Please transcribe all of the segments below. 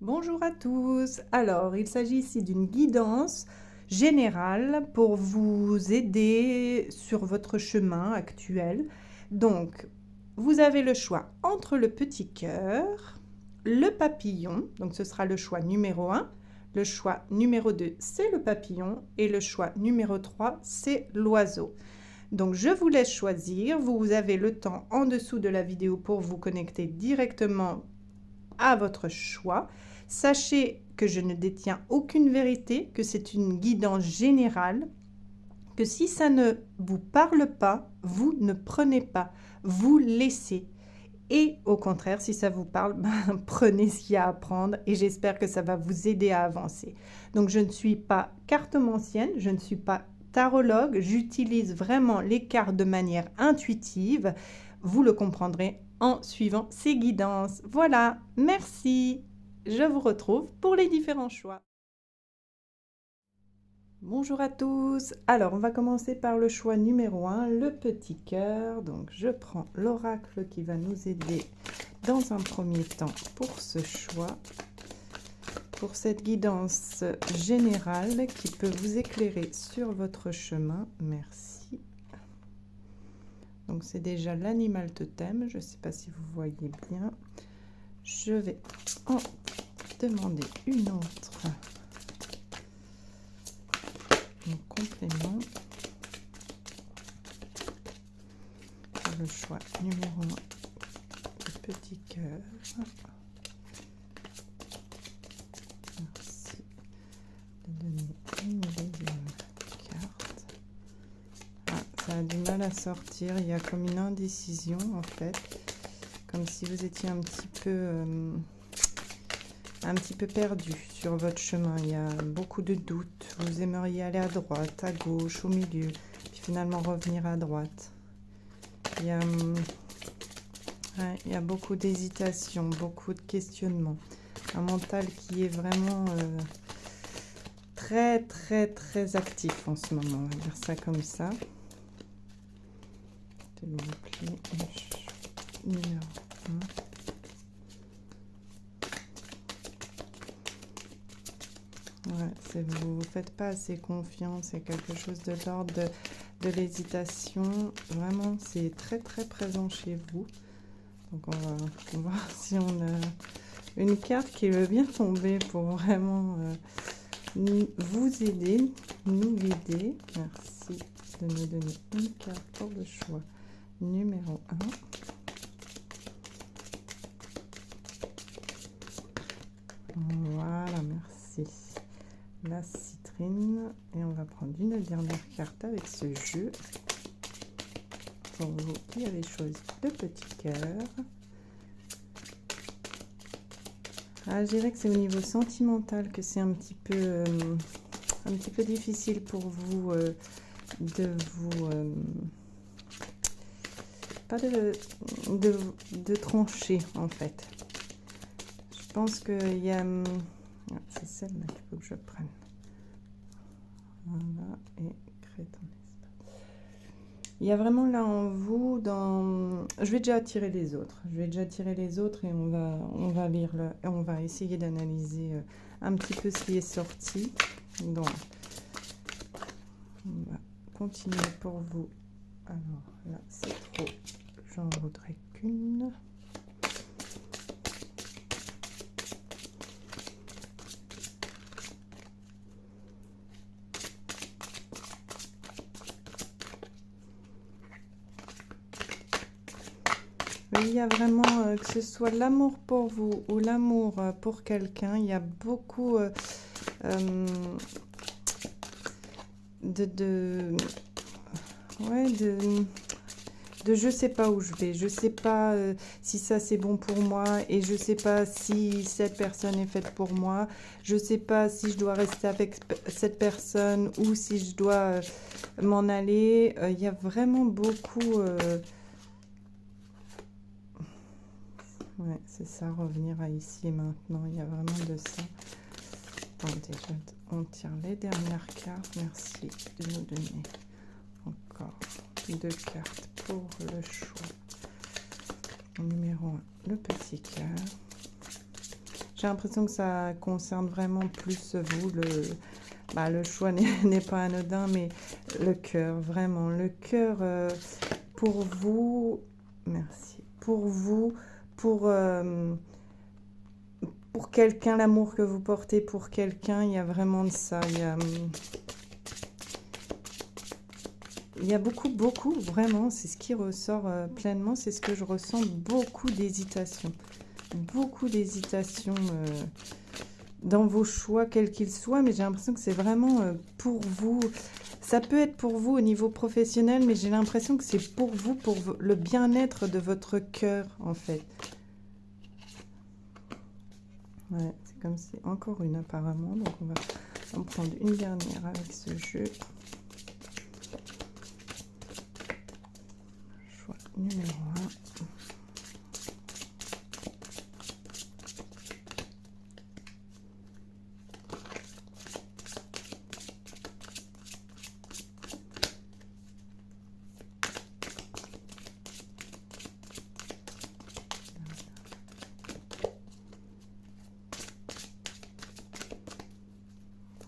Bonjour à tous. Alors, il s'agit ici d'une guidance générale pour vous aider sur votre chemin actuel. Donc, vous avez le choix entre le petit cœur, le papillon, donc ce sera le choix numéro 1. Le choix numéro 2, c'est le papillon. Et le choix numéro 3, c'est l'oiseau. Donc, je vous laisse choisir. Vous avez le temps en dessous de la vidéo pour vous connecter directement à votre choix. Sachez que je ne détiens aucune vérité, que c'est une guidance générale, que si ça ne vous parle pas, vous ne prenez pas, vous laissez. Et au contraire, si ça vous parle, prenez ce qu'il y a à prendre et j'espère que ça va vous aider à avancer. Donc, je ne suis pas cartomancienne, je ne suis pas tarologue, j'utilise vraiment les cartes de manière intuitive. Vous le comprendrez en suivant ces guidances. Voilà, merci. Je vous retrouve pour les différents choix. Bonjour à tous. Alors, on va commencer par le choix numéro 1, le petit cœur. Donc, je prends l'oracle qui va nous aider dans un premier temps pour ce choix, pour cette guidance générale qui peut vous éclairer sur votre chemin. Merci. Donc, c'est déjà l'animal totem. Je ne sais pas si vous voyez bien. Je vais en demander une autre en complément. Pour le choix numéro 1, le petit cœur. Merci de donner une deuxième carte. Ah, ça a du mal à sortir. Il y a comme une indécision en fait. Comme si vous étiez un petit peu perdu sur votre chemin. Il y a beaucoup de doutes. Vous aimeriez aller à droite, à gauche, au milieu, puis finalement revenir à droite. Il y a beaucoup d'hésitation, beaucoup de questionnements. Un mental qui est vraiment très, très, très actif en ce moment. On va dire ça comme ça. S'il vous plaît, numéro 1. Ouais, vous ne faites pas assez confiance, c'est quelque chose de l'ordre de l'hésitation. Vraiment, c'est très très présent chez vous. Donc on va voir si on a une carte qui veut bien tomber pour vraiment vous aider, nous guider. Merci de nous donner une carte pour le choix numéro 1. Voilà, merci. La citrine et on va prendre une dernière carte avec ce jeu pour vous qui avez choisi le petit cœur. Je dirais que c'est au niveau sentimental que c'est un petit peu difficile pour vous de trancher en fait. Je pense qu'il y a c'est celle-là qu'il faut que je prenne. Voilà, et crée ton espace. Il y a vraiment là en vous, je vais déjà tirer les autres. Et on va lire et on va essayer d'analyser un petit peu ce qui est sorti. Donc, on va continuer pour vous. Alors là, c'est trop. J'en voudrais qu'une. Il y a vraiment, que ce soit l'amour pour vous ou l'amour pour quelqu'un, il y a beaucoup de je sais pas où je vais, je sais pas si ça c'est bon pour moi et je sais pas si cette personne est faite pour moi, je sais pas si je dois rester avec cette personne ou si je dois m'en aller. Il y a vraiment beaucoup... Ouais, c'est ça, revenir à ici et maintenant. Il y a vraiment de ça. Attendez, on tire les dernières cartes. Merci de nous donner encore 2 cartes pour le choix. Numéro 1, le petit cœur. J'ai l'impression que ça concerne vraiment plus vous. Le choix n'est pas anodin, mais le cœur, vraiment. Le cœur pour vous, merci. Pour vous, pour quelqu'un, l'amour que vous portez pour quelqu'un, il y a vraiment de ça. Il y a beaucoup, vraiment, c'est ce qui ressort pleinement, c'est ce que je ressens, beaucoup d'hésitation. Beaucoup d'hésitation dans vos choix, quels qu'ils soient, mais j'ai l'impression que c'est vraiment pour vous. Ça peut être pour vous au niveau professionnel, mais j'ai l'impression que c'est pour vous, pour le bien-être de votre cœur, en fait. Ouais, c'est comme si, encore une apparemment, donc on va en prendre une dernière avec ce jeu. Choix numéro 1.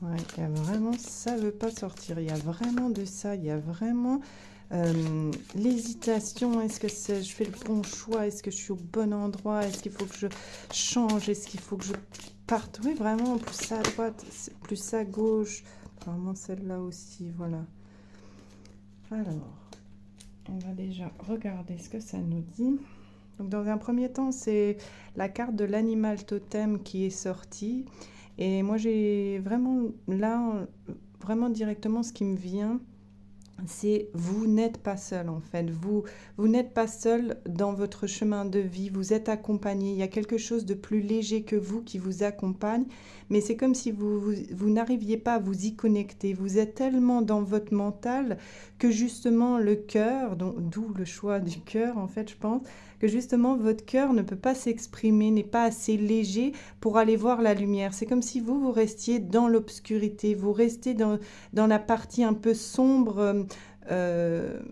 Ouais, il y a vraiment, ça veut pas sortir. Il y a vraiment de ça. Il y a vraiment l'hésitation. Est-ce que je fais le bon choix? Est-ce que je suis au bon endroit? Est-ce qu'il faut que je change? Est-ce qu'il faut que je parte? Oui, vraiment, plus à droite, plus à gauche. Vraiment celle-là aussi, voilà. Alors, on va déjà regarder ce que ça nous dit. Donc, dans un premier temps, c'est la carte de l'animal totem qui est sortie. Et moi, j'ai vraiment, là, vraiment directement, ce qui me vient, c'est vous n'êtes pas seul, en fait. Vous n'êtes pas seul dans votre chemin de vie. Vous êtes accompagné. Il y a quelque chose de plus léger que vous qui vous accompagne. Mais c'est comme si vous n'arriviez pas à vous y connecter. Vous êtes tellement dans votre mental que justement le cœur, d'où le choix du cœur, en fait, je pense, que justement votre cœur ne peut pas s'exprimer, n'est pas assez léger pour aller voir la lumière. C'est comme si vous restiez dans l'obscurité, vous restez dans la partie un peu sombre, même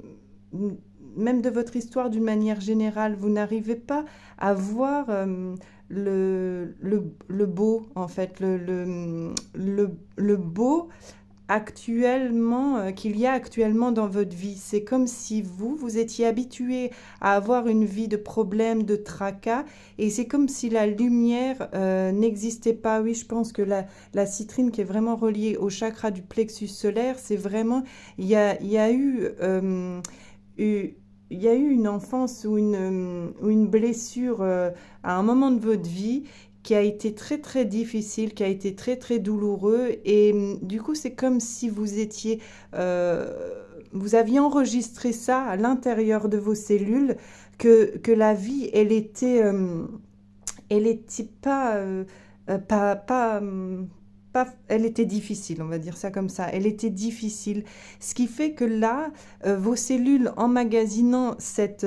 de votre histoire d'une manière générale. Vous n'arrivez pas à voir le beau, en fait, le beau actuellement, qu'il y a actuellement dans votre vie. C'est comme si vous étiez habitué à avoir une vie de problèmes, de tracas, et c'est comme si la lumière n'existait pas. Oui, je pense que la citrine qui est vraiment reliée au chakra du plexus solaire, c'est vraiment, il y a eu une enfance ou une blessure à un moment de votre vie qui a été très très difficile, qui a été très très douloureux, et du coup c'est comme si vous aviez enregistré ça à l'intérieur de vos cellules, que la vie elle était elle était difficile, on va dire ça comme ça. Elle était difficile. Ce qui fait que là, vos cellules emmagasinant cette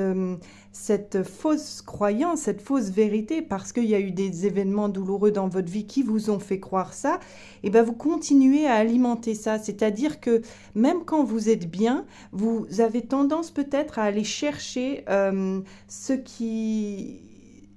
fausse croyance, cette fausse vérité, parce qu'il y a eu des événements douloureux dans votre vie qui vous ont fait croire ça, et ben vous continuez à alimenter ça. C'est-à-dire que même quand vous êtes bien, vous avez tendance peut-être à aller chercher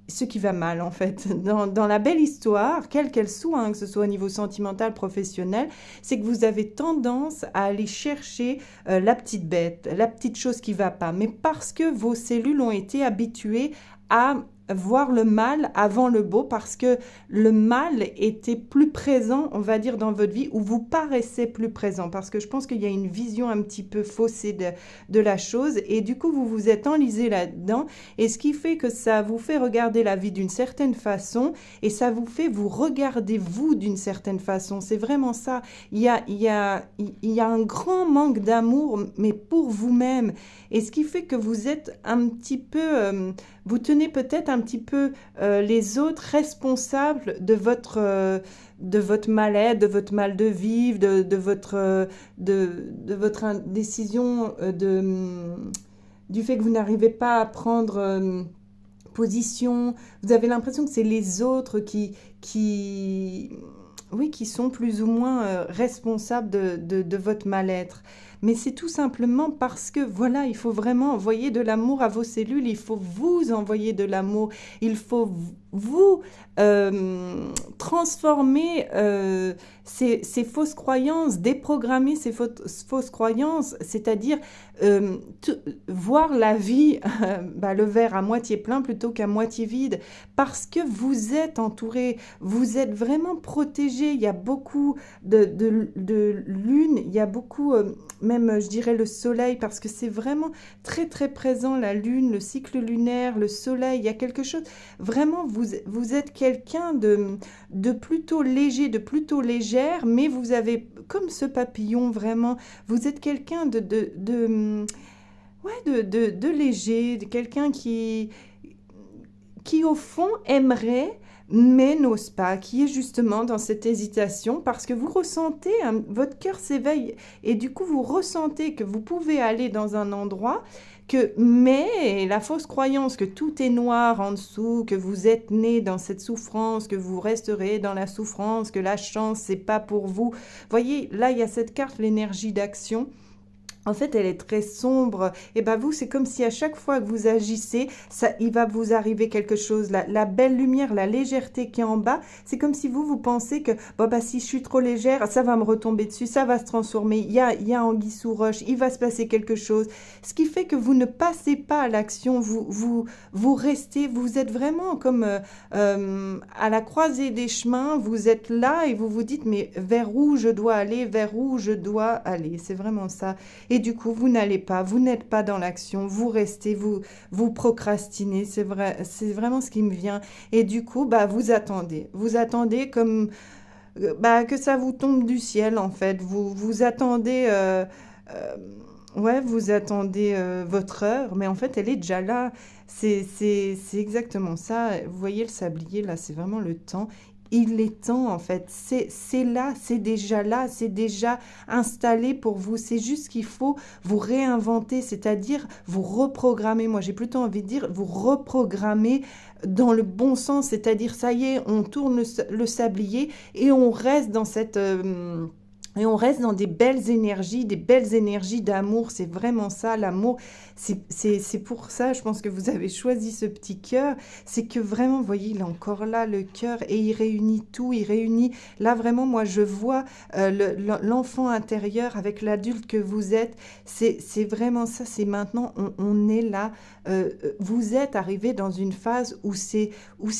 ce qui va mal, en fait, dans la belle histoire, quelle qu'elle soit, hein, que ce soit au niveau sentimental, professionnel, c'est que vous avez tendance à aller chercher la petite bête, la petite chose qui va pas, mais parce que vos cellules ont été habituées à voir le mal avant le beau, parce que le mal était plus présent, on va dire, dans votre vie, ou vous paraissez plus présent, parce que je pense qu'il y a une vision un petit peu faussée de la chose, et du coup vous vous êtes enlisé là-dedans, et ce qui fait que ça vous fait regarder la vie d'une certaine façon, et ça vous fait vous regarder vous d'une certaine façon. C'est vraiment ça. Il y a un grand manque d'amour, mais pour vous-même, et ce qui fait que vous êtes un petit peu, vous tenez peut-être un petit peu les autres responsables de votre mal-être, de votre mal de vivre, de votre indécision, du fait que vous n'arrivez pas à prendre position. Vous avez l'impression que c'est les autres oui, qui sont plus ou moins responsables de votre mal-être. mais c'est tout simplement parce que, voilà, il faut vraiment envoyer de l'amour à vos cellules, il faut vous envoyer de l'amour, il faut vous transformer ces fausses croyances, déprogrammer ces fausses croyances, c'est-à-dire voir la vie, le verre à moitié plein plutôt qu'à moitié vide, parce que vous êtes entouré, vous êtes vraiment protégé. Il y a beaucoup de lune, il y a beaucoup, même je dirais le soleil, parce que c'est vraiment très très présent, la lune, le cycle lunaire, le soleil, il y a quelque chose, vraiment vous êtes quelqu'un de plutôt léger, de plutôt légère, mais vous avez comme ce papillon, vraiment, vous êtes quelqu'un de léger, de quelqu'un qui au fond aimerait, mais n'ose pas, qui est justement dans cette hésitation parce que vous ressentez, votre cœur s'éveille et du coup vous ressentez que vous pouvez aller dans un endroit mais la fausse croyance que tout est noir en dessous, que vous êtes né dans cette souffrance, que vous resterez dans la souffrance, que la chance c'est pas pour vous. Voyez, là il y a cette carte, l'énergie d'action. En fait, elle est très sombre. Et vous, c'est comme si à chaque fois que vous agissez, il va vous arriver quelque chose. La belle lumière, la légèreté qui est en bas, c'est comme si vous pensez que si je suis trop légère, ça va me retomber dessus, ça va se transformer. Il y a anguille sous roche, il va se passer quelque chose. Ce qui fait que vous ne passez pas à l'action, vous restez, vous êtes vraiment comme à la croisée des chemins, vous êtes là et vous vous dites, mais vers où je dois aller, vers où je dois aller. C'est vraiment ça. Et du coup, vous n'êtes pas dans l'action, vous restez, vous procrastinez, c'est vrai, c'est vraiment ce qui me vient. Et du coup, vous attendez comme que ça vous tombe du ciel en fait. Vous attendez, vous attendez votre heure, mais en fait, elle est déjà là. C'est exactement ça. Vous voyez le sablier là, c'est vraiment le temps. Il est temps en fait, c'est là, c'est déjà installé pour vous, c'est juste qu'il faut vous réinventer, c'est-à-dire vous reprogrammer, moi j'ai plutôt envie de dire vous reprogrammer dans le bon sens, c'est-à-dire ça y est, on tourne le sablier et on reste dans cette... et on reste dans des belles énergies d'amour, c'est vraiment ça, l'amour, c'est pour ça, je pense que vous avez choisi ce petit cœur, c'est que vraiment, vous voyez, il est encore là, le cœur, et il réunit tout, là vraiment, moi je vois l'enfant intérieur avec l'adulte que vous êtes, c'est vraiment ça, c'est maintenant, on est là, vous êtes arrivé dans une phase où c'est vous,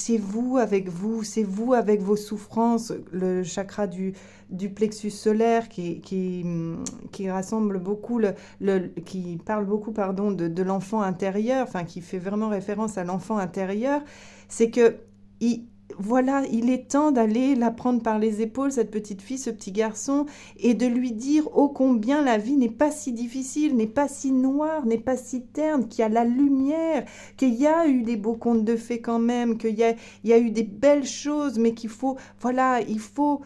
c'est vous avec vos souffrances, le chakra du plexus solaire qui rassemble beaucoup, qui parle beaucoup de l'enfant intérieur, enfin qui fait vraiment référence à l'enfant intérieur, c'est que voilà, il est temps d'aller la prendre par les épaules, cette petite fille, ce petit garçon, et de lui dire ô combien la vie n'est pas si difficile, n'est pas si noire, n'est pas si terne, qu'il y a la lumière, qu'il y a eu des beaux contes de fées quand même, qu'il y a eu des belles choses, mais qu'il faut, voilà, il faut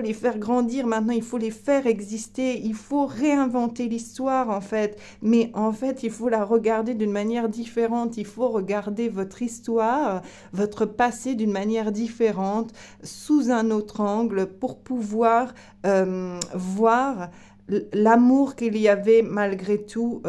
les faire grandir maintenant, il faut les faire exister, il faut réinventer l'histoire en fait. Mais en fait, il faut la regarder d'une manière différente, il faut regarder votre histoire, votre passé d'une manière différente, sous un autre angle, pour pouvoir voir l'amour qu'il y avait malgré tout.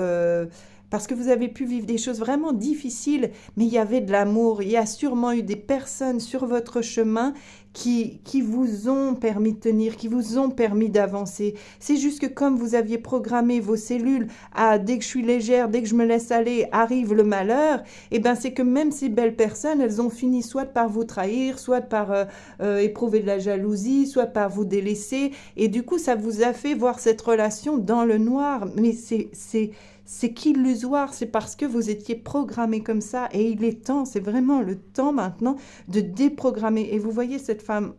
Parce que vous avez pu vivre des choses vraiment difficiles, mais il y avait de l'amour. Il y a sûrement eu des personnes sur votre chemin qui vous ont permis de tenir, qui vous ont permis d'avancer. C'est juste que comme vous aviez programmé vos cellules à dès que je suis légère, dès que je me laisse aller, arrive le malheur, et c'est que même ces belles personnes, elles ont fini soit par vous trahir, soit par éprouver de la jalousie, soit par vous délaisser. Et du coup, ça vous a fait voir cette relation dans le noir. Mais c'est qu'illusoire, c'est parce que vous étiez programmé comme ça et il est temps, c'est vraiment le temps maintenant de déprogrammer. Et vous voyez cette femme,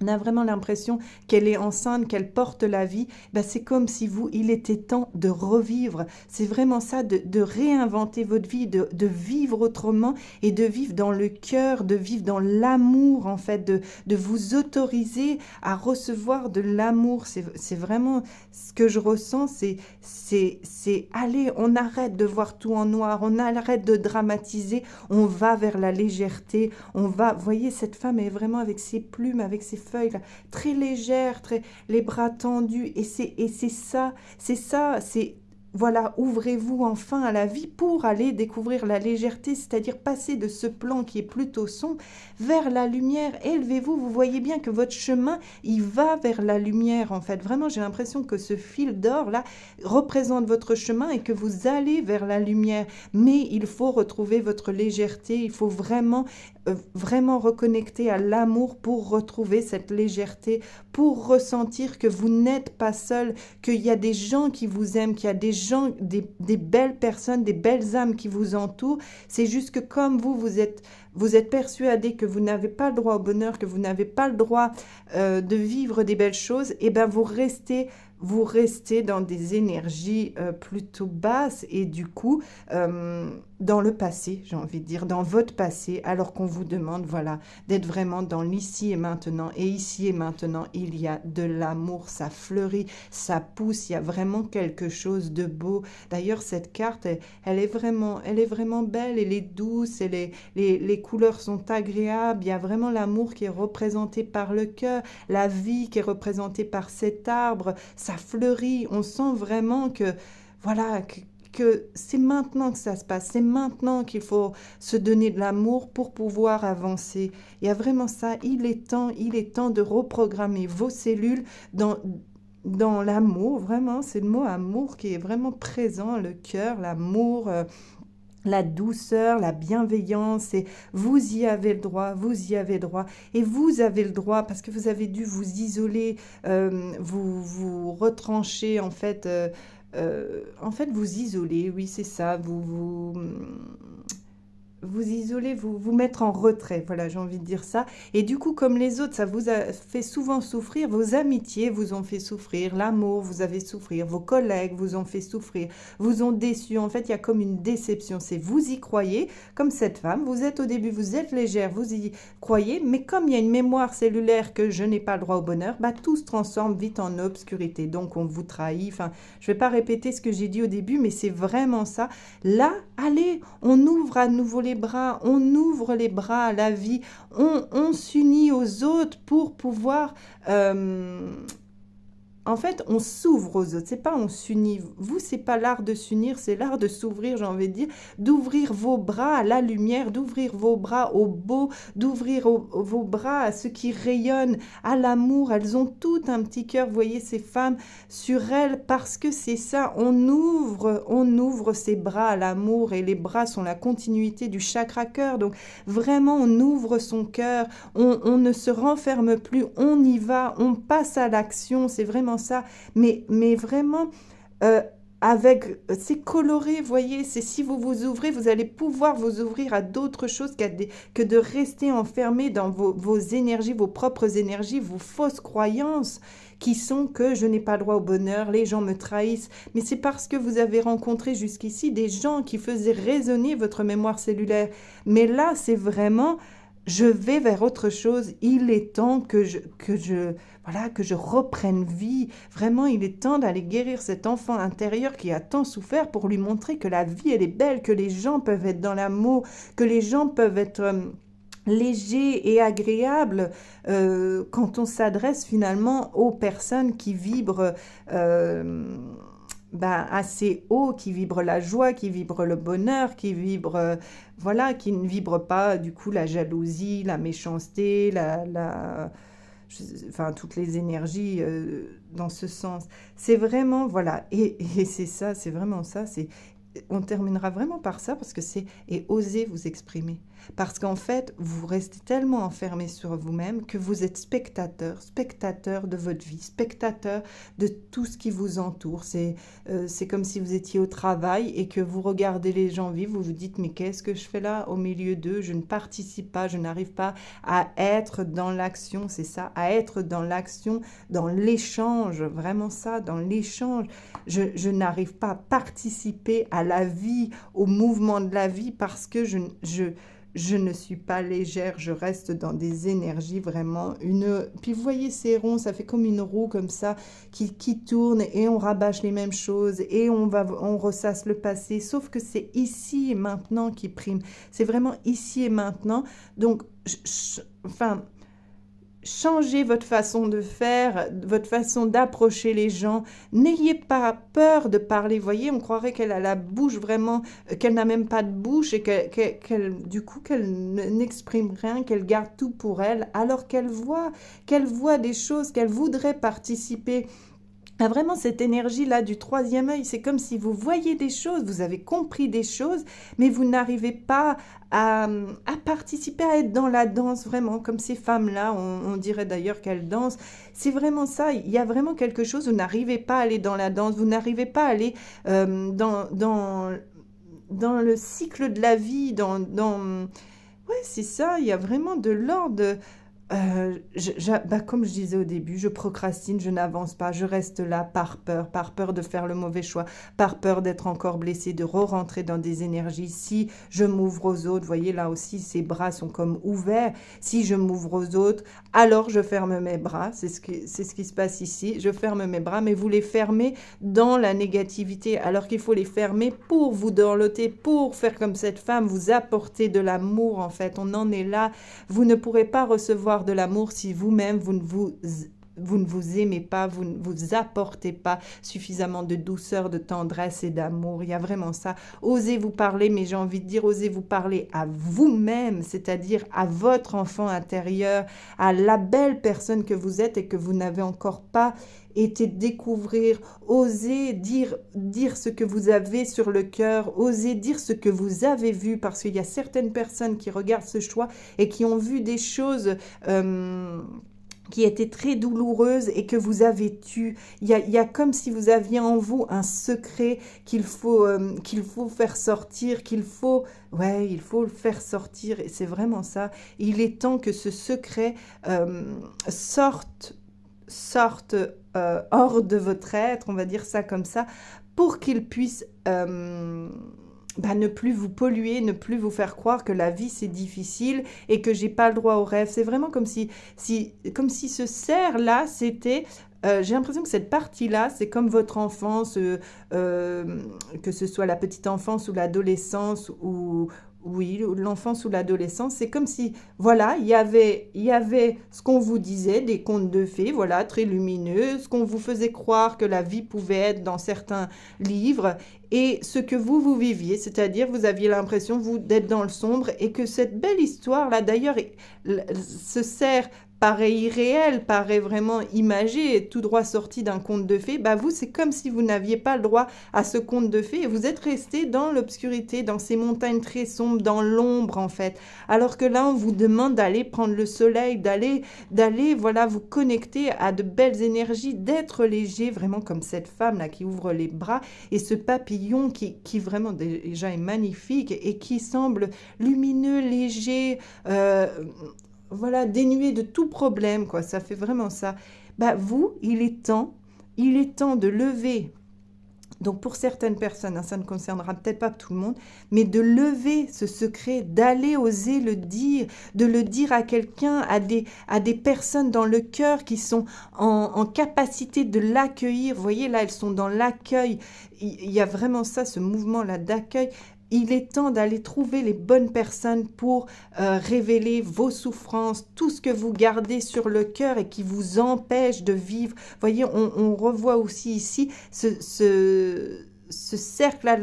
on a vraiment l'impression qu'elle est enceinte, qu'elle porte la vie, c'est comme si il était temps de revivre. C'est vraiment ça, de réinventer votre vie, de vivre autrement et de vivre dans le cœur, de vivre dans l'amour en fait, de vous autoriser à recevoir de l'amour. C'est vraiment ce que je ressens, c'est allez, on arrête de voir tout en noir, on arrête de dramatiser, on va vers la légèreté, on va, vous voyez, cette femme est vraiment avec ses plumes, avec ses feuille, là, très légère, les bras tendus. Et c'est ça, c'est... Voilà, ouvrez-vous enfin à la vie pour aller découvrir la légèreté, c'est-à-dire passer de ce plan qui est plutôt sombre vers la lumière. Élevez-vous, vous voyez bien que votre chemin, il va vers la lumière en fait. Vraiment, j'ai l'impression que ce fil d'or là représente votre chemin et que vous allez vers la lumière. Mais il faut retrouver votre légèreté, il faut vraiment reconnecter à l'amour pour retrouver cette légèreté, pour ressentir que vous n'êtes pas seul, qu'il y a des gens qui vous aiment, qu'il y a des gens, des belles personnes, des belles âmes qui vous entourent. C'est juste que comme vous êtes persuadé que vous n'avez pas le droit au bonheur, que vous n'avez pas le droit de vivre des belles choses, et bien vous restez dans des énergies plutôt basses et du coup dans le passé, j'ai envie de dire, dans votre passé, alors qu'on vous demande, voilà, d'être vraiment dans l'ici et maintenant. Et ici et maintenant, il y a de l'amour, ça fleurit, ça pousse, il y a vraiment quelque chose de beau. D'ailleurs, cette carte, elle est vraiment belle, elle est douce, les couleurs sont agréables, il y a vraiment l'amour qui est représenté par le cœur, la vie qui est représentée par cet arbre, ça fleurit, on sent vraiment que, voilà, que c'est maintenant que ça se passe, c'est maintenant qu'il faut se donner de l'amour pour pouvoir avancer. Il y a vraiment ça, il est temps de reprogrammer vos cellules dans l'amour, vraiment, c'est le mot amour qui est vraiment présent, le cœur, l'amour, la douceur, la bienveillance, et vous y avez le droit, et vous avez le droit, parce que vous avez dû vous isoler, vous retrancher, en fait, vous isoler, oui, c'est ça, vous isoler, vous mettre en retrait, voilà, j'ai envie de dire ça. Et du coup, comme les autres, ça vous a fait souvent souffrir, vos amitiés vous ont fait souffrir, l'amour vous avez souffrir, vos collègues vous ont fait souffrir, vous ont déçu. En fait, il y a comme une déception, c'est vous y croyez, comme cette femme, vous êtes au début, vous êtes légère, vous y croyez, mais comme il y a une mémoire cellulaire que je n'ai pas le droit au bonheur, bah, tout se transforme vite en obscurité, donc on vous trahit. Enfin, je ne vais pas répéter ce que j'ai dit au début, mais c'est vraiment ça. Là, allez, on ouvre à nouveau les bras, on ouvre les bras à la vie, on s'unit aux autres pour pouvoir... en fait, on s'ouvre aux autres, c'est pas on s'unit. Vous, c'est pas l'art de s'unir, c'est l'art de s'ouvrir, j'ai envie de dire, d'ouvrir vos bras à la lumière, d'ouvrir vos bras au beau, d'ouvrir vos bras à ce qui rayonne, à l'amour. Elles ont tout un petit cœur, vous voyez ces femmes sur elles, parce que c'est ça, on ouvre ses bras à l'amour, et les bras sont la continuité du chakra cœur. Donc vraiment, on ouvre son cœur, on ne se renferme plus, on y va, on passe à l'action, c'est vraiment ça, mais vraiment avec, c'est coloré, voyez, c'est si vous vous ouvrez, vous allez pouvoir vous ouvrir à d'autres choses que de rester enfermé dans vos énergies, vos propres énergies, vos fausses croyances qui sont que je n'ai pas le droit au bonheur, les gens me trahissent, mais c'est parce que vous avez rencontré jusqu'ici des gens qui faisaient résonner votre mémoire cellulaire. Mais là, c'est vraiment... Je vais vers autre chose, il est temps que je reprenne vie. Vraiment, il est temps d'aller guérir cet enfant intérieur qui a tant souffert pour lui montrer que la vie, elle est belle, que les gens peuvent être dans l'amour, que les gens peuvent être légers et agréables quand on s'adresse finalement aux personnes qui vibrent assez haut, qui vibrent la joie, qui vibrent le bonheur, qui vibrent, voilà, qui ne vibrent pas du coup la jalousie, la méchanceté, enfin toutes les énergies dans ce sens. C'est vraiment, voilà, et c'est ça, c'est vraiment ça, on terminera vraiment par ça parce que c'est et osez vous exprimer. Parce qu'en fait, vous restez tellement enfermé sur vous-même que vous êtes spectateur de votre vie, spectateur de tout ce qui vous entoure. C'est comme si vous étiez au travail et que vous regardez les gens vivre, vous vous dites mais qu'est-ce que je fais là au milieu d'eux? Je ne participe pas, je n'arrive pas à être dans l'action, c'est ça, à être dans l'action, dans l'échange, vraiment ça, dans l'échange. Je n'arrive pas à participer à la vie, au mouvement de la vie parce que je ne suis pas légère, je reste dans des énergies vraiment Puis vous voyez ces ronds, ça fait comme une roue comme ça qui tourne et on rabâche les mêmes choses et on ressasse le passé, sauf que c'est ici et maintenant qui prime. C'est vraiment ici et maintenant. Donc, enfin... changez votre façon de faire, votre façon d'approcher les gens. N'ayez pas peur de parler. Vous voyez, on croirait qu'elle a la bouche vraiment, qu'elle n'a même pas de bouche et du coup, qu'elle n'exprime rien, qu'elle garde tout pour elle, alors qu'elle voit des choses, qu'elle voudrait participer. Ah, vraiment, cette énergie-là du troisième œil, c'est comme si vous voyez des choses, vous avez compris des choses, mais vous n'arrivez pas à participer, à être dans la danse, vraiment, comme ces femmes-là, on dirait d'ailleurs qu'elles dansent. C'est vraiment ça, il y a vraiment quelque chose, vous n'arrivez pas à aller dans la danse, vous n'arrivez pas à aller dans le cycle de la vie, Ouais, c'est ça, il y a vraiment de l'ordre. Comme je disais au début, je procrastine, je n'avance pas, je reste là par peur de faire le mauvais choix, par peur d'être encore blessée, de re-rentrer dans des énergies. Si je m'ouvre aux autres, vous voyez là aussi, ses bras sont comme ouverts. Si je m'ouvre aux autres, alors je ferme mes bras. C'est ce qui se passe ici. Je ferme mes bras, mais vous les fermez dans la négativité, alors qu'il faut les fermer pour vous dorloter, pour faire comme cette femme, vous apporter de l'amour en fait. On en est là. Vous ne pourrez pas recevoir de l'amour si vous-même, vous ne vous aimez pas, vous ne vous apportez pas suffisamment de douceur, de tendresse et d'amour. Il y a vraiment ça. Osez vous parler, mais j'ai envie de dire, osez vous parler à vous-même, c'est-à-dire à votre enfant intérieur, à la belle personne que vous êtes et que vous n'avez encore pas été découvrir. Osez dire ce que vous avez sur le cœur, osez dire ce que vous avez vu, parce qu'il y a certaines personnes qui regardent ce choix et qui ont vu des choses qui étaient très douloureuses et que vous avez tues. Il y a comme si vous aviez en vous un secret qu'il faut faire sortir, il faut le faire sortir, et c'est vraiment ça. Il est temps que ce secret sorte hors de votre être, on va dire ça comme ça, pour qu'il puisse ne plus vous polluer, ne plus vous faire croire que la vie c'est difficile et que j'ai pas le droit au rêve. C'est vraiment comme si ce cerf-là, c'était... j'ai l'impression que cette partie-là, c'est comme votre enfance, que ce soit la petite enfance ou l'adolescence ou... Oui, l'enfance ou l'adolescence, c'est comme si, voilà, il y avait ce qu'on vous disait, des contes de fées, voilà, très lumineux, ce qu'on vous faisait croire que la vie pouvait être dans certains livres, et ce que vous viviez, c'est-à-dire vous aviez l'impression, vous, d'être dans le sombre, et que cette belle histoire-là, d'ailleurs, se sert paraît irréel, paraît vraiment imagé, tout droit sorti d'un conte de fées, vous, c'est comme si vous n'aviez pas le droit à ce conte de fées et vous êtes resté dans l'obscurité, dans ces montagnes très sombres, dans l'ombre en fait. Alors que là, on vous demande d'aller prendre le soleil, d'aller, voilà, vous connecter à de belles énergies, d'être léger, vraiment comme cette femme là qui ouvre les bras et ce papillon qui vraiment déjà est magnifique et qui semble lumineux, léger, voilà, dénué de tout problème, quoi. Ça fait vraiment ça. Vous, il est temps de lever. Donc pour certaines personnes, ça ne concernera peut-être pas tout le monde, mais de lever ce secret, d'aller oser le dire, de le dire à quelqu'un, à des personnes dans le cœur qui sont en capacité de l'accueillir. Vous voyez, là, elles sont dans l'accueil. Il y a vraiment ça, ce mouvement-là d'accueil. Il est temps d'aller trouver les bonnes personnes pour révéler vos souffrances, tout ce que vous gardez sur le cœur et qui vous empêche de vivre. Vous voyez, on revoit aussi ici ce cercle-là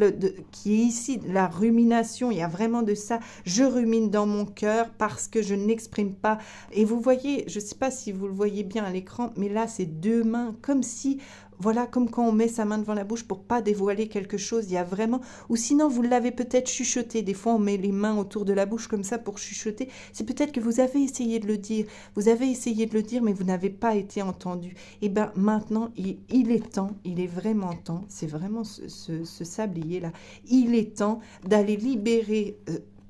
qui est ici, la rumination, il y a vraiment de ça. Je rumine dans mon cœur parce que je n'exprime pas. Et vous voyez, je ne sais pas si vous le voyez bien à l'écran, mais là, c'est deux mains, comme si... Voilà, comme quand on met sa main devant la bouche pour pas dévoiler quelque chose, il y a vraiment... Ou sinon, vous l'avez peut-être chuchoté. Des fois, on met les mains autour de la bouche comme ça pour chuchoter. C'est peut-être que vous avez essayé de le dire. Vous avez essayé de le dire, mais vous n'avez pas été entendu. Et bien, maintenant, il est temps, il est vraiment temps, c'est vraiment ce sablier-là, il est temps d'aller libérer...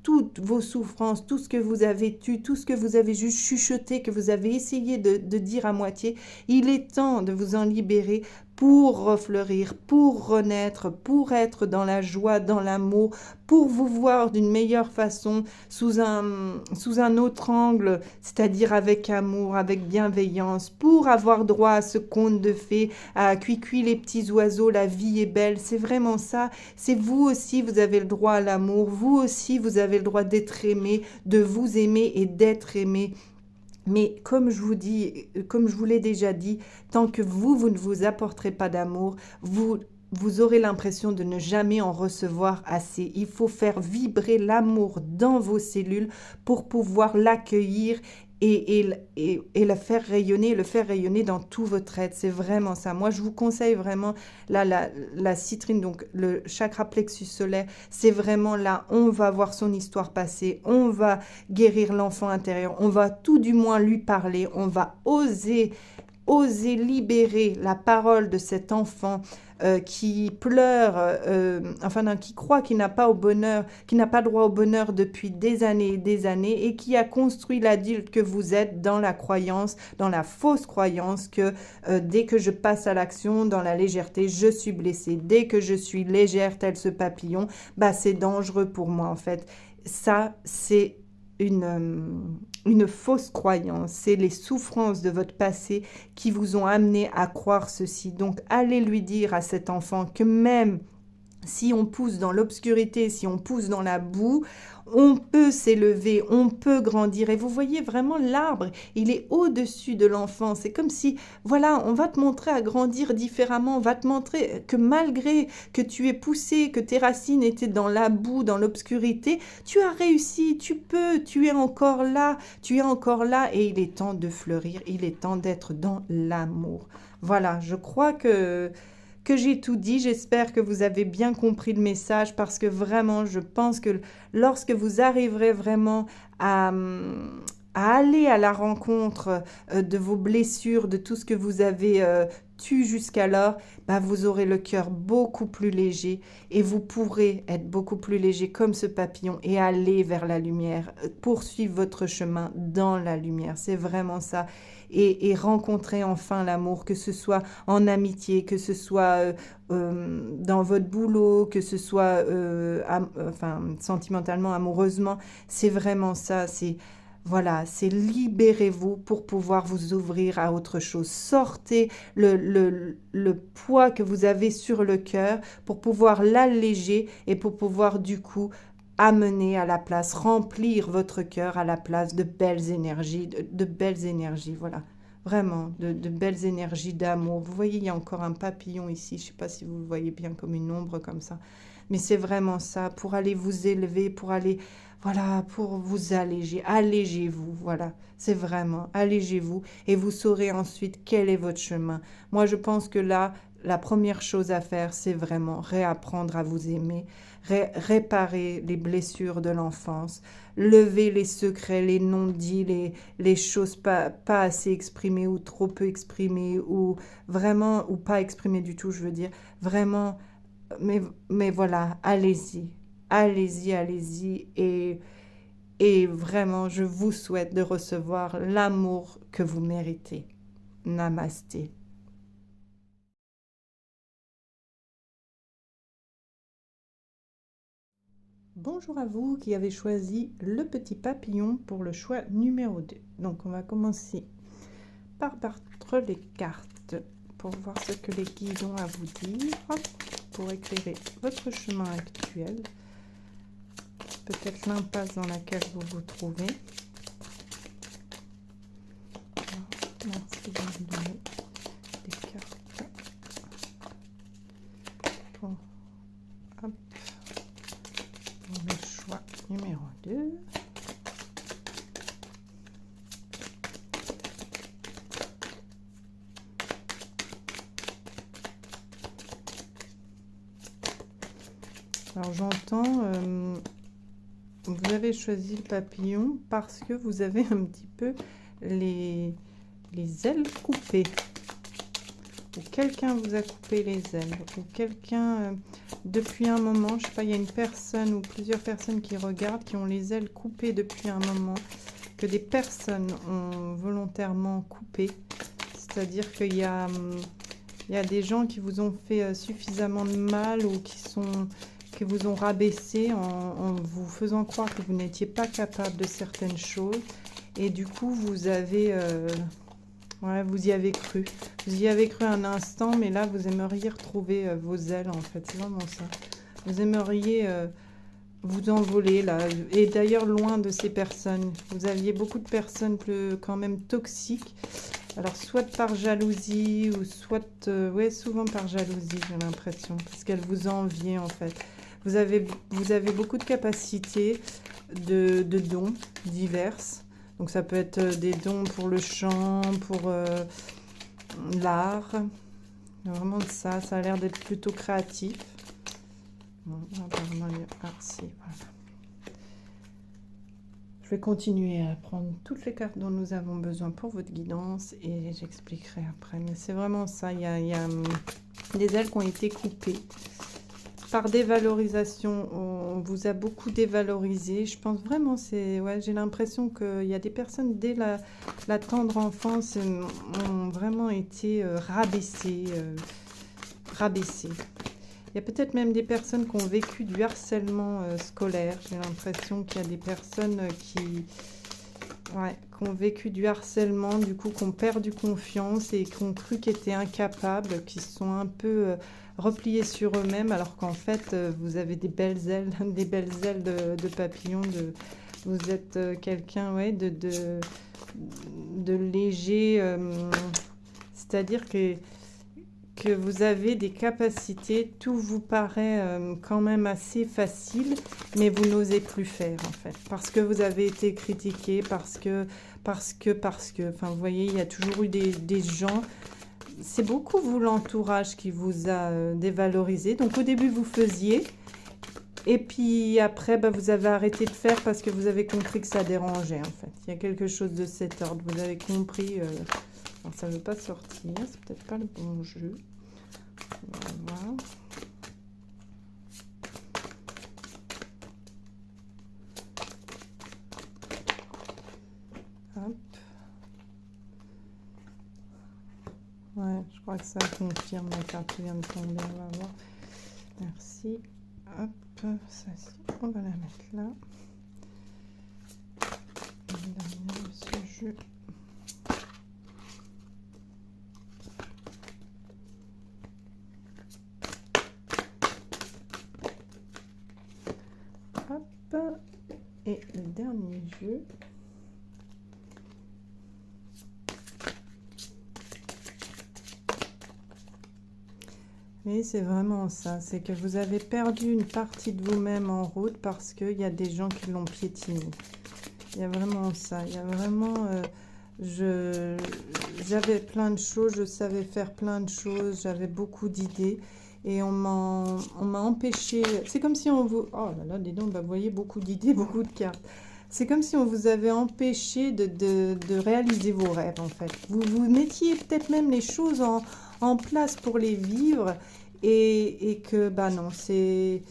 toutes vos souffrances, tout ce que vous avez tué, tout ce que vous avez juste chuchoté, que vous avez essayé de dire à moitié, il est temps de vous en libérer pour refleurir, pour renaître, pour être dans la joie, dans l'amour, pour vous voir d'une meilleure façon, sous un autre angle, c'est-à-dire avec amour, avec bienveillance, pour avoir droit à ce conte de fées, à Cuicui les petits oiseaux, la vie est belle, c'est vraiment ça, c'est vous aussi, vous avez le droit à l'amour, vous aussi, vous avez le droit d'être aimé, de vous aimer et d'être aimé. Mais comme je vous dis, comme je vous l'ai déjà dit, tant que vous ne vous apporterez pas d'amour, vous aurez l'impression de ne jamais en recevoir assez. Il faut faire vibrer l'amour dans vos cellules pour pouvoir l'accueillir et le faire rayonner dans tout votre être. C'est vraiment ça. Moi, je vous conseille vraiment la citrine, donc le chakra plexus solaire. C'est vraiment là, on va voir son histoire passée, on va guérir l'enfant intérieur, on va tout du moins lui parler, on va oser libérer la parole de cet enfant qui pleure, enfin non, qui croit qu'il n'a pas au bonheur, qui n'a pas droit au bonheur depuis des années et des années, et qui a construit l'adulte que vous êtes dans la croyance, dans la fausse croyance que dès que je passe à l'action, dans la légèreté, je suis blessée. Dès que je suis légère, tel ce papillon, bah c'est dangereux pour moi en fait. Ça, c'est une fausse croyance. C'est les souffrances de votre passé qui vous ont amené à croire ceci. Donc, allez lui dire à cet enfant que même si on pousse dans l'obscurité, si on pousse dans la boue, on peut s'élever, on peut grandir. Et vous voyez vraiment l'arbre, il est au-dessus de l'enfant. C'est comme si, voilà, on va te montrer à grandir différemment. On va te montrer que malgré que tu aies poussé, que tes racines étaient dans la boue, dans l'obscurité, tu as réussi, tu peux, tu es encore là et il est temps de fleurir, il est temps d'être dans l'amour. Voilà, je crois que j'ai tout dit. J'espère que vous avez bien compris le message parce que vraiment, je pense que lorsque vous arriverez vraiment à aller à la rencontre de vos blessures, de tout ce que vous avez tu jusqu'alors, bah, vous aurez le cœur beaucoup plus léger et vous pourrez être beaucoup plus léger comme ce papillon et aller vers la lumière, poursuivre votre chemin dans la lumière. C'est vraiment ça. Et rencontrer enfin l'amour, que ce soit en amitié, que ce soit dans votre boulot, que ce soit enfin, sentimentalement, amoureusement. C'est vraiment ça. Voilà, c'est libérez-vous pour pouvoir vous ouvrir à autre chose. Sortez le poids que vous avez sur le cœur pour pouvoir l'alléger et pour pouvoir du coup amener à la place, remplir votre cœur à la place de belles énergies, de belles énergies, voilà. Vraiment, de belles énergies d'amour. Vous voyez, il y a encore un papillon ici. Je ne sais pas si vous le voyez bien comme une ombre comme ça. Mais c'est vraiment ça, pour aller vous élever, pour aller, voilà, pour vous alléger. Allégez-vous, voilà. C'est vraiment, allégez-vous. Et vous saurez ensuite quel est votre chemin. Moi, je pense que là, la première chose à faire, c'est vraiment réapprendre à vous aimer, réparer les blessures de l'enfance, lever les secrets, les non-dits, les choses pas assez exprimées ou trop peu exprimées ou vraiment, ou pas exprimées du tout, je veux dire, vraiment, mais voilà, allez-y, allez-y, allez-y et vraiment, je vous souhaite de recevoir l'amour que vous méritez. Namasté. Bonjour à vous qui avez choisi le petit papillon pour le choix numéro 2. Donc on va commencer par battre les cartes pour voir ce que les guides ont à vous dire, pour éclairer votre chemin actuel, peut-être l'impasse dans laquelle vous vous trouvez. Merci de me donner des cartes pour le choix numéro 2. Alors j'entends, vous avez choisi le papillon parce que vous avez un petit peu les ailes coupées. Ou quelqu'un vous a coupé les ailes. Ou quelqu'un, depuis un moment, je sais pas, il y a une personne ou plusieurs personnes qui regardent, qui ont les ailes coupées depuis un moment, que des personnes ont volontairement coupé. C'est-à-dire qu'il y a des gens qui vous ont fait suffisamment de mal ou qui vous ont rabaissé en vous faisant croire que vous n'étiez pas capable de certaines choses. Et du coup, vous avez... ouais, vous y avez cru. Vous y avez cru un instant, mais là, vous aimeriez retrouver vos ailes, en fait. C'est vraiment ça. Vous aimeriez vous envoler là. Et d'ailleurs, loin de ces personnes. Vous aviez beaucoup de personnes quand même toxiques. Alors, soit par jalousie, ou soit... ouais, souvent par jalousie, j'ai l'impression. Parce qu'elles vous enviaient, en fait. Vous avez beaucoup de capacités, de dons diverses. Donc, ça peut être des dons pour le chant, pour l'art. Vraiment de ça. Ça a l'air d'être plutôt créatif. Bon, apparemment, si, voilà. Je vais continuer à prendre toutes les cartes dont nous avons besoin pour votre guidance et j'expliquerai après. Mais c'est vraiment ça, il y a des ailes qui ont été coupées. Par dévalorisation, on vous a beaucoup dévalorisé. Je pense vraiment, ouais, j'ai l'impression qu'il y a des personnes dès la tendre enfance ont vraiment été rabaissées. Il y a peut-être même des personnes qui ont vécu du harcèlement scolaire. J'ai l'impression qu'il y a des personnes qui ont vécu du harcèlement, du coup, qui ont perdu confiance et qui ont cru qu'ils étaient incapables, qui se sont un peu repliés sur eux-mêmes, alors qu'en fait, vous avez des belles ailes, de papillon. Vous êtes quelqu'un de léger, c'est-à-dire que vous avez des capacités, tout vous paraît quand même assez facile, mais vous n'osez plus faire en fait, parce que vous avez été critiqué, parce que, enfin vous voyez, il y a toujours eu des gens, c'est beaucoup vous l'entourage qui vous a dévalorisé, donc au début vous faisiez, et puis après vous avez arrêté de faire parce que vous avez compris que ça dérangeait en fait, il y a quelque chose de cet ordre, vous avez compris... Alors ça ne veut pas sortir, c'est peut-être pas le bon jeu. On va voir. Hop. Ouais, je crois que ça confirme la carte qui vient de tomber. On va voir. Merci. Hop, ça, on va la mettre là. On va terminer ce jeu. Et le dernier jeu. Oui, c'est vraiment ça. C'est que vous avez perdu une partie de vous-même en route parce qu'il y a des gens qui l'ont piétiné. Il y a vraiment ça. Il y a vraiment... j'avais plein de choses, je savais faire plein de choses, j'avais beaucoup d'idées. Et on m'a empêché... C'est comme si on vous... Oh là là, dis donc, vous voyez, beaucoup d'idées, beaucoup de cartes. C'est comme si on vous avait empêché de réaliser vos rêves, en fait. Vous mettiez peut-être même les choses en place pour les vivre. Et que, non, c'est...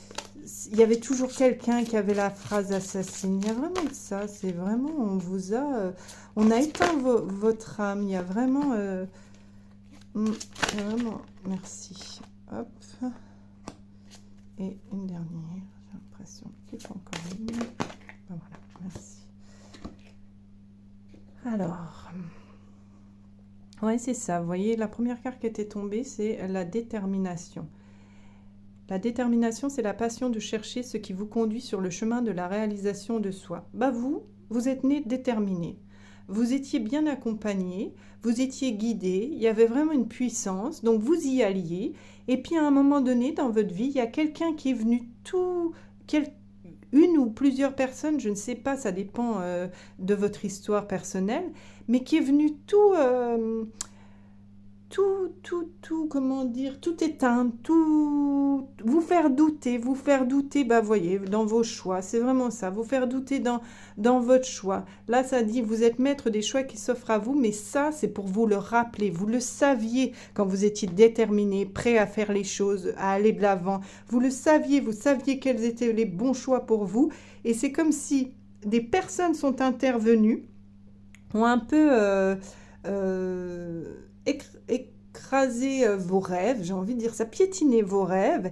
Il y avait toujours quelqu'un qui avait la phrase assassine. Il y a vraiment de ça. C'est vraiment... On vous a... on a éteint votre âme. Il y a vraiment... vraiment... Merci. Hop. Et une dernière, j'ai l'impression qu'il faut encore une. Voilà, merci. Alors, ouais, c'est ça. Vous voyez, la première carte qui était tombée, c'est la détermination. La détermination, c'est la passion de chercher ce qui vous conduit sur le chemin de la réalisation de soi. Vous êtes né déterminé. Vous étiez bien accompagné, vous étiez guidé, il y avait vraiment une puissance, donc vous y alliez. Et puis à un moment donné dans votre vie, il y a quelqu'un qui est venu une ou plusieurs personnes, je ne sais pas, ça dépend de votre histoire personnelle, mais qui est venu comment dire, tout éteindre, tout vous faire douter, voyez, dans vos choix, c'est vraiment ça, vous faire douter dans votre choix. Là, ça dit, vous êtes maître des choix qui s'offrent à vous, mais ça, c'est pour vous le rappeler. Vous le saviez quand vous étiez déterminé, prêt à faire les choses, à aller de l'avant. Vous saviez quels étaient les bons choix pour vous, et c'est comme si des personnes sont intervenues, ont un peu... écraser vos rêves, j'ai envie de dire ça, piétiner vos rêves,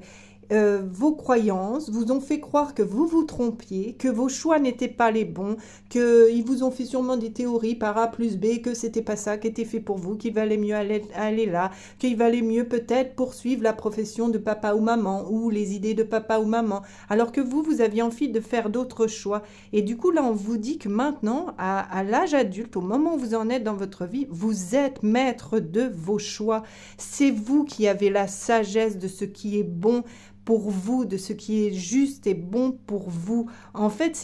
vos croyances, vous ont fait croire que vous vous trompiez, que vos choix n'étaient pas les bons, qu'ils vous ont fait sûrement des théories par A plus B, que c'était pas ça qui était fait pour vous, qu'il valait mieux aller là, qu'il valait mieux peut-être poursuivre la profession de papa ou maman, ou les idées de papa ou maman, alors que vous aviez envie de faire d'autres choix. Et du coup, là, on vous dit que maintenant, à l'âge adulte, au moment où vous en êtes dans votre vie, vous êtes maître de vos choix. C'est vous qui avez la sagesse de ce qui est bon pour vous, de ce qui est juste et bon pour vous. En fait,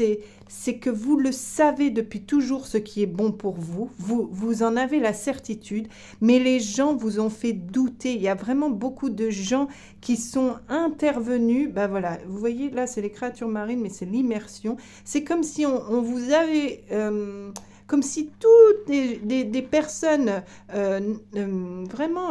c'est que vous le savez depuis toujours ce qui est bon pour vous. Vous en avez la certitude, mais les gens vous ont fait douter. Il y a vraiment beaucoup de gens qui sont intervenus. Ben voilà, vous voyez, là, c'est les créatures marines, mais c'est l'immersion. C'est comme si on vous avait... comme si toutes des personnes vraiment...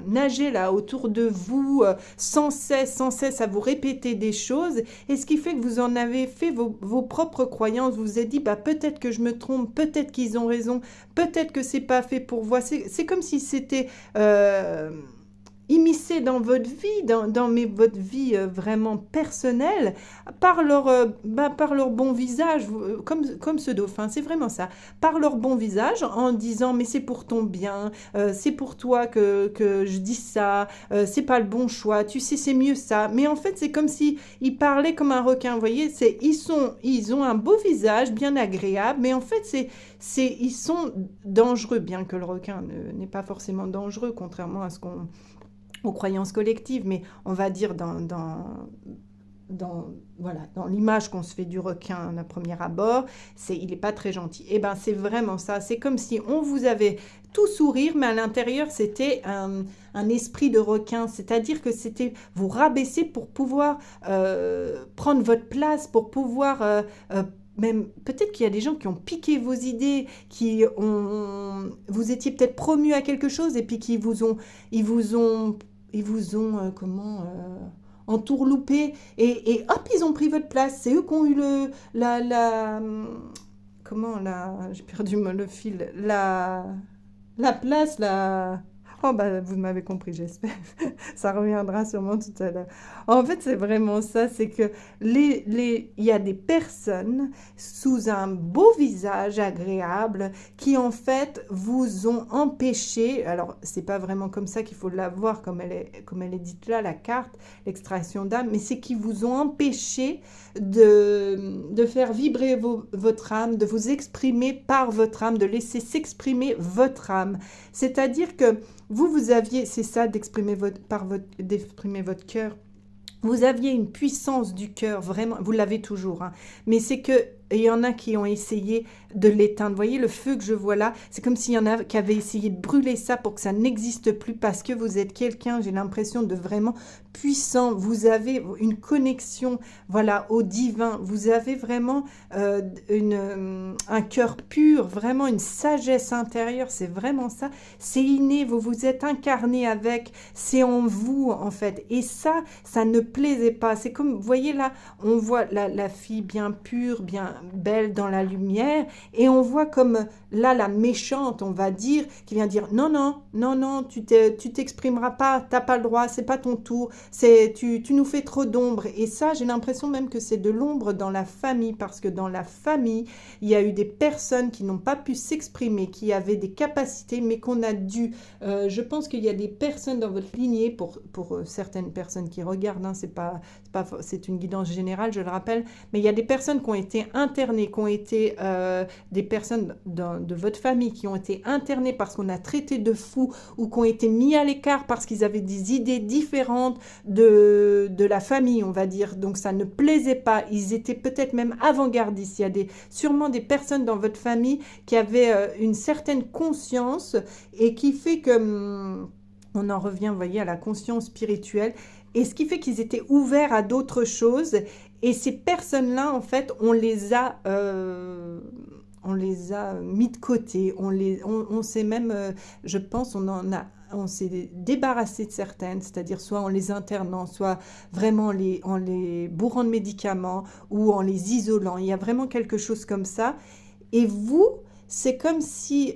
nager là autour de vous sans cesse à vous répéter des choses, et ce qui fait que vous en avez fait vos propres croyances. Vous vous êtes dit, peut-être que je me trompe, peut-être qu'ils ont raison, peut-être que c'est pas fait pour vous. C'est comme si c'était immiscé dans votre vie, votre vie vraiment personnelle, par leur bon visage, comme ce dauphin, c'est vraiment ça, par leur bon visage, en disant, mais c'est pour ton bien, c'est pour toi que je dis ça, c'est pas le bon choix, tu sais, c'est mieux ça. Mais en fait, c'est comme si ils parlaient comme un requin, vous voyez, ils ont un beau visage, bien agréable, mais en fait, ils sont dangereux, bien que le requin n'est pas forcément dangereux, contrairement à aux croyances collectives, mais on va dire voilà, dans l'image qu'on se fait du requin à premier abord, il n'est pas très gentil. Et ben c'est vraiment ça, c'est comme si on vous avait tout sourire, mais à l'intérieur c'était un esprit de requin, c'est-à-dire que c'était vous rabaisser pour pouvoir prendre votre place, pour pouvoir... même peut-être qu'il y a des gens qui ont piqué vos idées, vous étiez peut-être promu à quelque chose et puis ils vous ont entourloupé et hop, ils ont pris votre place. C'est eux qui ont eu j'ai perdu le fil, la place, Oh, vous m'avez compris, j'espère. Ça reviendra sûrement tout à l'heure. En fait, c'est vraiment ça, c'est que il y a des personnes sous un beau visage agréable qui, en fait, vous ont empêché, alors, c'est pas vraiment comme ça qu'il faut la voir, comme elle est dite là, la carte, l'extraction d'âme, mais c'est qui vous ont empêché de faire vibrer votre âme, de vous exprimer par votre âme, de laisser s'exprimer votre âme. C'est-à-dire que vous aviez, c'est ça d'exprimer d'exprimer votre cœur. Vous aviez une puissance du cœur, vraiment, vous l'avez toujours, hein, mais c'est que il y en a qui ont essayé de l'éteindre. Vous voyez le feu que je vois là, c'est comme s'il y en a qui avaient essayé de brûler ça pour que ça n'existe plus, parce que vous êtes quelqu'un, j'ai l'impression, de vraiment puissant. Vous avez une connexion, voilà, au divin. Vous avez vraiment un cœur pur, vraiment une sagesse intérieure. C'est vraiment ça. C'est inné. Vous vous êtes incarné avec. C'est en vous, en fait. Et ça ne plaisait pas. C'est comme, vous voyez là, on voit la fille bien pure, bien belle dans la lumière, et on voit comme là la méchante, on va dire, qui vient dire non, tu t'exprimeras pas, t'as pas le droit, c'est pas ton tour, tu nous fais trop d'ombre. Et ça, j'ai l'impression même que c'est de l'ombre dans la famille, parce que dans la famille, il y a eu des personnes qui n'ont pas pu s'exprimer, qui avaient des capacités, mais qu'on a dû, je pense qu'il y a des personnes dans votre lignée, pour certaines personnes qui regardent, hein, c'est une guidance générale, je le rappelle, mais il y a des personnes qui ont été internées, qui ont été des personnes de votre famille qui ont été internées parce qu'on a traité de fous, ou qui ont été mis à l'écart parce qu'ils avaient des idées différentes de la famille, on va dire. Donc ça ne plaisait pas. Ils étaient peut-être même avant-gardistes. Il y a sûrement des personnes dans votre famille qui avaient une certaine conscience, et qui fait que... on en revient, vous voyez, à la conscience spirituelle. Et ce qui fait qu'ils étaient ouverts à d'autres choses. Et ces personnes-là, en fait, on les a mis de côté. On s'est même, je pense, on s'est débarrassé de certaines, c'est-à-dire soit en les internant, soit vraiment en les bourrant de médicaments, ou en les isolant. Il y a vraiment quelque chose comme ça. Et vous, c'est comme si,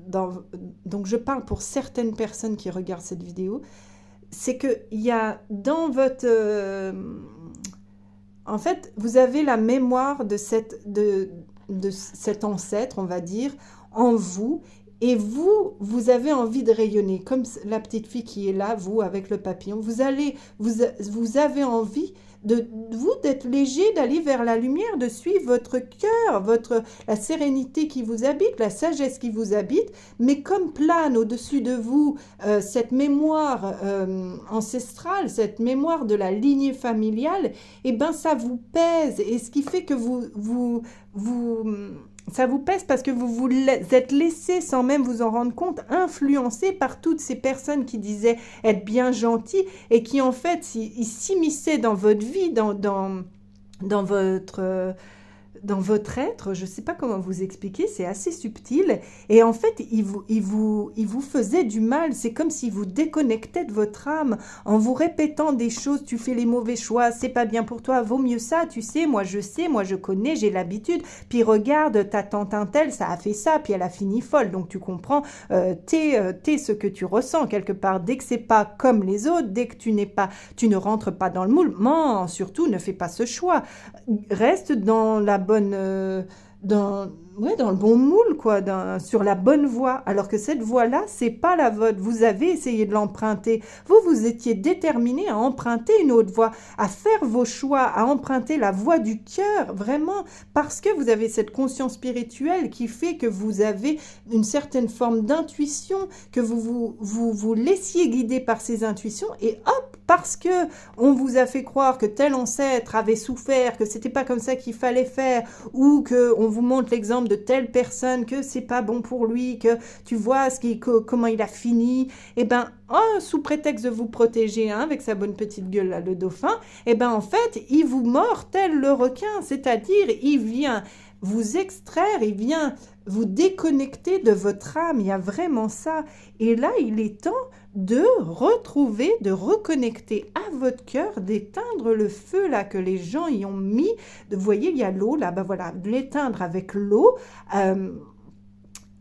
donc je parle pour certaines personnes qui regardent cette vidéo, c'est que il y a dans votre... en fait, vous avez la mémoire de cet ancêtre, on va dire, en vous. Et vous, vous avez envie de rayonner, comme la petite fille qui est là, vous, avec le papillon. Vous avez envie vous d'être léger, d'aller vers la lumière, de suivre votre cœur, la sérénité qui vous habite, la sagesse qui vous habite, mais comme plane au-dessus de vous cette mémoire ancestrale, cette mémoire de la lignée familiale, et ben ça vous pèse, et ce qui fait que ça vous pèse parce que vous vous êtes laissé, sans même vous en rendre compte, influencé par toutes ces personnes qui disaient être bien gentils et qui en fait, ils s'immisçaient dans votre vie, dans votre dans votre être, je ne sais pas comment vous expliquer, c'est assez subtil, et en fait, il vous faisait du mal, c'est comme s'il vous déconnectait de votre âme, en vous répétant des choses, tu fais les mauvais choix, c'est pas bien pour toi, vaut mieux ça, tu sais, moi je connais, j'ai l'habitude, puis regarde, ta tante un tel, ça a fait ça, puis elle a fini folle, donc tu comprends, t'es ce que tu ressens quelque part, dès que c'est pas comme les autres, dès que tu ne rentres pas dans le moule, surtout ne fais pas ce choix, reste dans la bonne dans le bon moule quoi, sur la bonne voie, alors que cette voie-là, c'est pas la vôtre. Vous avez essayé de l'emprunter. Vous étiez déterminé à emprunter une autre voie, à faire vos choix, à emprunter la voie du cœur, vraiment, parce que vous avez cette conscience spirituelle qui fait que vous avez une certaine forme d'intuition, que vous laissiez guider par ces intuitions, et hop, parce que on vous a fait croire que tel ancêtre avait souffert, que c'était pas comme ça qu'il fallait faire, ou que on vous montre l'exemple de telle personne, que c'est pas bon pour lui, que tu vois comment il a fini, et ben sous prétexte de vous protéger avec sa bonne petite gueule là, le dauphin, et ben en fait il vous mord tel le requin, c'est-à-dire il vient vous extraire, il vient vous déconnecter de votre âme, il y a vraiment ça. Et là, il est temps de retrouver, de reconnecter à votre cœur, d'éteindre le feu là que les gens y ont mis. Vous voyez, il y a l'eau là, ben voilà, de l'éteindre avec l'eau.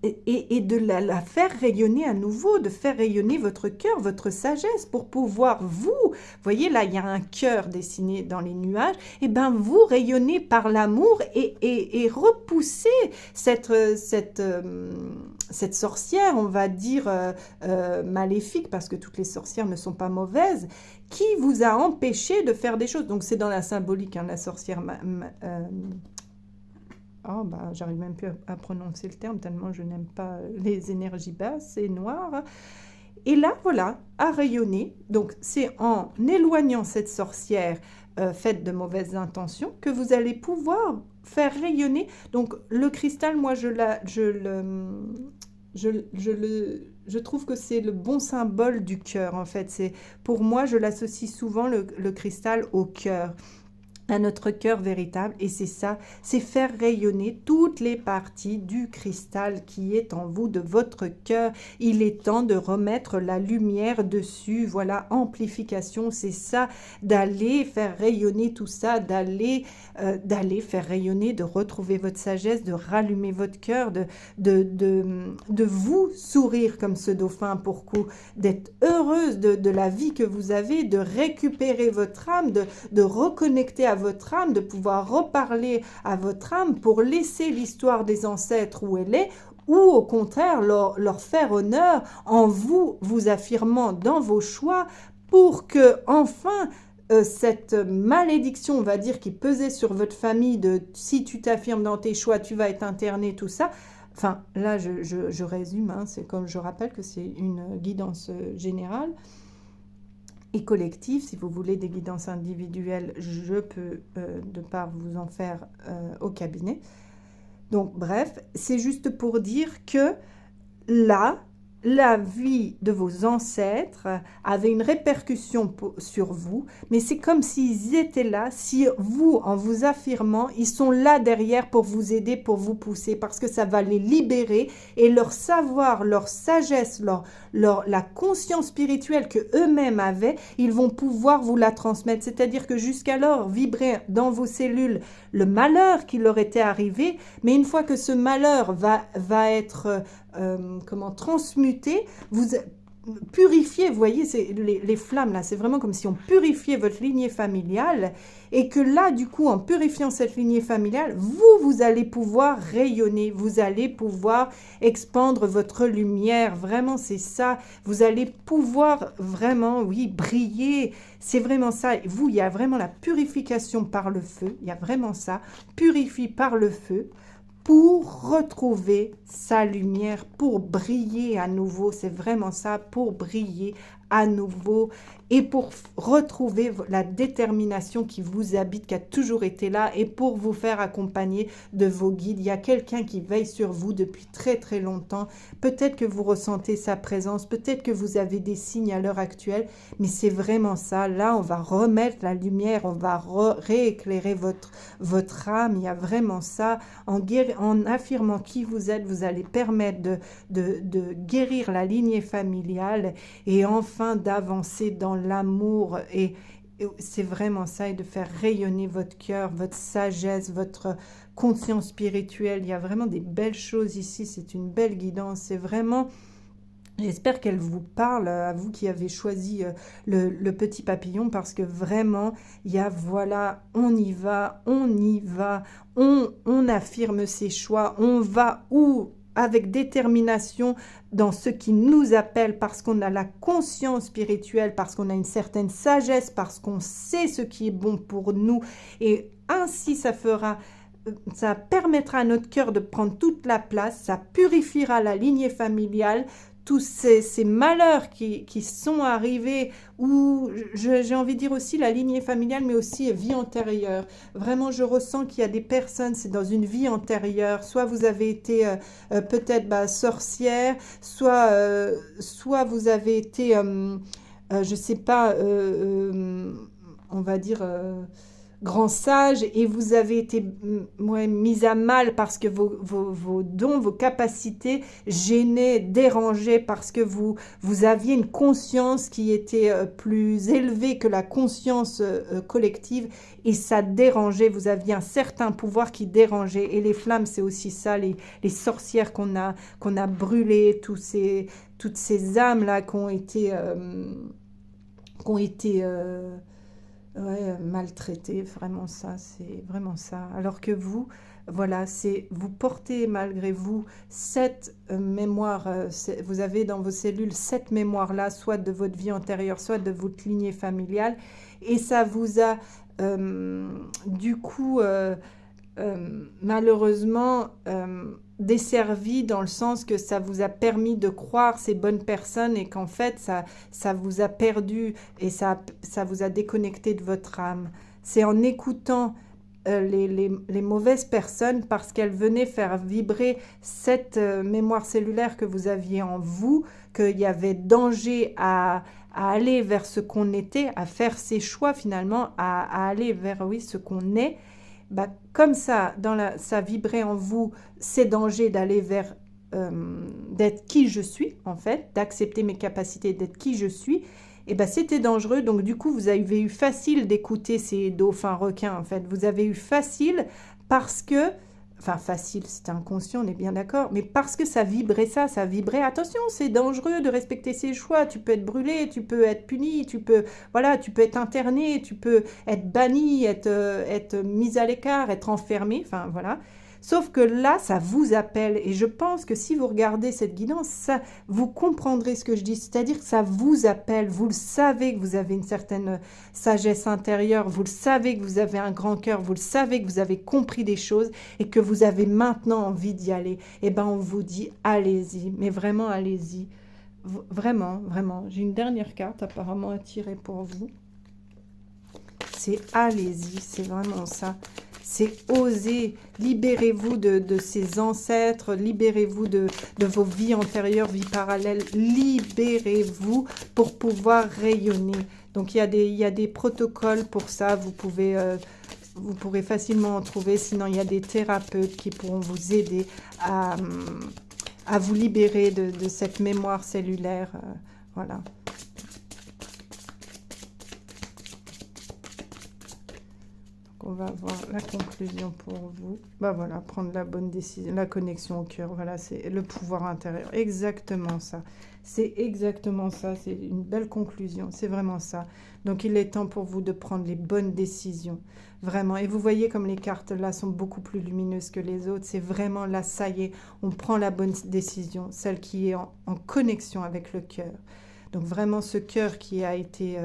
Et de la faire rayonner à nouveau, de faire rayonner votre cœur, votre sagesse, pour pouvoir voyez là, il y a un cœur dessiné dans les nuages, et ben vous rayonnez par l'amour et repoussez cette sorcière, on va dire maléfique, parce que toutes les sorcières ne sont pas mauvaises, qui vous a empêché de faire des choses. Donc c'est dans la symbolique, la sorcière... j'arrive même plus à prononcer le terme tellement je n'aime pas les énergies basses et noires. Et là, voilà, à rayonner. Donc, c'est en éloignant cette sorcière faite de mauvaises intentions que vous allez pouvoir faire rayonner. Donc, le cristal, moi, je trouve que c'est le bon symbole du cœur, en fait. Pour moi, je l'associe souvent, le cristal, au cœur, à notre cœur véritable, et c'est ça, c'est faire rayonner toutes les parties du cristal qui est en vous, de votre cœur. Il est temps de remettre la lumière dessus, voilà, amplification, c'est ça, d'aller faire rayonner tout ça, d'aller faire rayonner, de retrouver votre sagesse, de rallumer votre cœur, de vous sourire comme ce dauphin pour coup, d'être heureuse de la vie que vous avez, de récupérer votre âme, de reconnecter à votre âme, de pouvoir reparler à votre âme pour laisser l'histoire des ancêtres où elle est, ou au contraire leur faire honneur en vous affirmant dans vos choix, pour que enfin cette malédiction, on va dire, qui pesait sur votre famille de si tu t'affirmes dans tes choix, tu vas être interné, tout ça. Enfin, là, je résume, c'est comme je rappelle que c'est une guidance générale et collective. Si vous voulez des guidances individuelles, je peux de part vous en faire au cabinet. Donc bref, c'est juste pour dire que là, la vie de vos ancêtres avait une répercussion sur vous, mais c'est comme s'ils étaient là, si vous, en vous affirmant, ils sont là derrière pour vous aider, pour vous pousser, parce que ça va les libérer, et leur savoir, leur sagesse, la conscience spirituelle que eux-mêmes avaient, ils vont pouvoir vous la transmettre. C'est-à-dire que jusqu'alors, vibrait dans vos cellules le malheur qui leur était arrivé, mais une fois que ce malheur va être transmuté, purifier, vous voyez, les flammes là, c'est vraiment comme si on purifiait votre lignée familiale et que là, du coup, en purifiant cette lignée familiale, vous allez pouvoir rayonner, vous allez pouvoir expandre votre lumière, vraiment, c'est ça, vous allez pouvoir vraiment, oui, briller, c'est vraiment ça, vous, il y a vraiment la purification par le feu, il y a vraiment ça, purifie par le feu, pour retrouver sa lumière, pour briller à nouveau. C'est vraiment ça, pour briller à nouveau et pour retrouver la détermination qui vous habite, qui a toujours été là et pour vous faire accompagner de vos guides. Il y a quelqu'un qui veille sur vous depuis très très longtemps. Peut-être que vous ressentez sa présence, peut-être que vous avez des signes à l'heure actuelle, mais c'est vraiment ça. Là, on va remettre la lumière, on va rééclairer votre âme. Il y a vraiment ça. En affirmant qui vous êtes, vous allez permettre de guérir la lignée familiale et enfin d'avancer dans l'amour et c'est vraiment ça et de faire rayonner votre cœur, votre sagesse, votre conscience spirituelle. Il y a vraiment des belles choses ici, c'est une belle guidance, c'est vraiment... J'espère qu'elle vous parle, à vous qui avez choisi le petit papillon, parce que vraiment, il y a, voilà, on y va, on affirme ses choix, on va où avec détermination dans ce qui nous appelle, parce qu'on a la conscience spirituelle, parce qu'on a une certaine sagesse, parce qu'on sait ce qui est bon pour nous, et ainsi ça permettra à notre cœur de prendre toute la place, ça purifiera la lignée familiale, tous ces malheurs qui sont arrivés, ou j'ai envie de dire aussi la lignée familiale, mais aussi vie antérieure. Vraiment, je ressens qu'il y a des personnes, c'est dans une vie antérieure, soit vous avez été peut-être sorcière, soit vous avez été, je ne sais pas, on va dire... grand sage et vous avez été mis à mal parce que vos dons, vos capacités gênaient, dérangeaient parce que vous aviez une conscience qui était plus élevée que la conscience collective et ça dérangeait, vous aviez un certain pouvoir qui dérangeait et les flammes c'est aussi ça, les sorcières qu'on a brûlées, toutes ces âmes là qui ont été ouais, maltraité, vraiment ça, c'est vraiment ça. Alors que vous, voilà, vous portez malgré vous cette mémoire, vous avez dans vos cellules cette mémoire-là, soit de votre vie antérieure, soit de votre lignée familiale, et ça vous a du coup malheureusement desservi dans le sens que ça vous a permis de croire ces bonnes personnes et qu'en fait ça vous a perdu et ça vous a déconnecté de votre âme. C'est en écoutant les mauvaises personnes parce qu'elles venaient faire vibrer cette mémoire cellulaire que vous aviez en vous, qu'il y avait danger à aller vers ce qu'on était, à faire ses choix finalement, à aller vers oui, ce qu'on est. Comme ça, ça vibrait en vous ces dangers d'aller vers d'être qui je suis, en fait, d'accepter mes capacités, d'être qui je suis, et c'était dangereux. Donc, du coup, vous avez eu facile d'écouter ces dauphins requins, en fait. Vous avez eu facile parce que, enfin, facile, c'était inconscient, on est bien d'accord, mais parce que ça vibrait, attention, c'est dangereux de respecter ses choix, tu peux être brûlé, tu peux être puni, tu peux être interné, tu peux être banni, être mis à l'écart, être enfermé, enfin, voilà. Sauf que là, ça vous appelle, et je pense que si vous regardez cette guidance, ça, vous comprendrez ce que je dis, c'est-à-dire que ça vous appelle, vous le savez que vous avez une certaine sagesse intérieure, vous le savez que vous avez un grand cœur, vous le savez que vous avez compris des choses, et que vous avez maintenant envie d'y aller. Eh bien, on vous dit, allez-y, mais vraiment, allez-y. Vraiment, vraiment. J'ai une dernière carte apparemment à tirer pour vous. C'est allez-y, c'est vraiment ça. C'est oser, libérez-vous de ces ancêtres, libérez-vous de vos vies antérieures, vies parallèles, libérez-vous pour pouvoir rayonner. Donc il y a des protocoles pour ça, vous pourrez facilement en trouver, sinon il y a des thérapeutes qui pourront vous aider à vous libérer de cette mémoire cellulaire, voilà. on va voir la conclusion pour vous. Bah voilà, prendre la bonne décision, la connexion au cœur. Voilà, c'est le pouvoir intérieur. Exactement ça. C'est exactement ça. C'est une belle conclusion. C'est vraiment ça. Donc, il est temps pour vous de prendre les bonnes décisions. Vraiment. Et vous voyez comme les cartes là sont beaucoup plus lumineuses que les autres. C'est vraiment là, ça y est, on prend la bonne décision, celle qui est en connexion avec le cœur. Donc, vraiment, ce cœur qui a été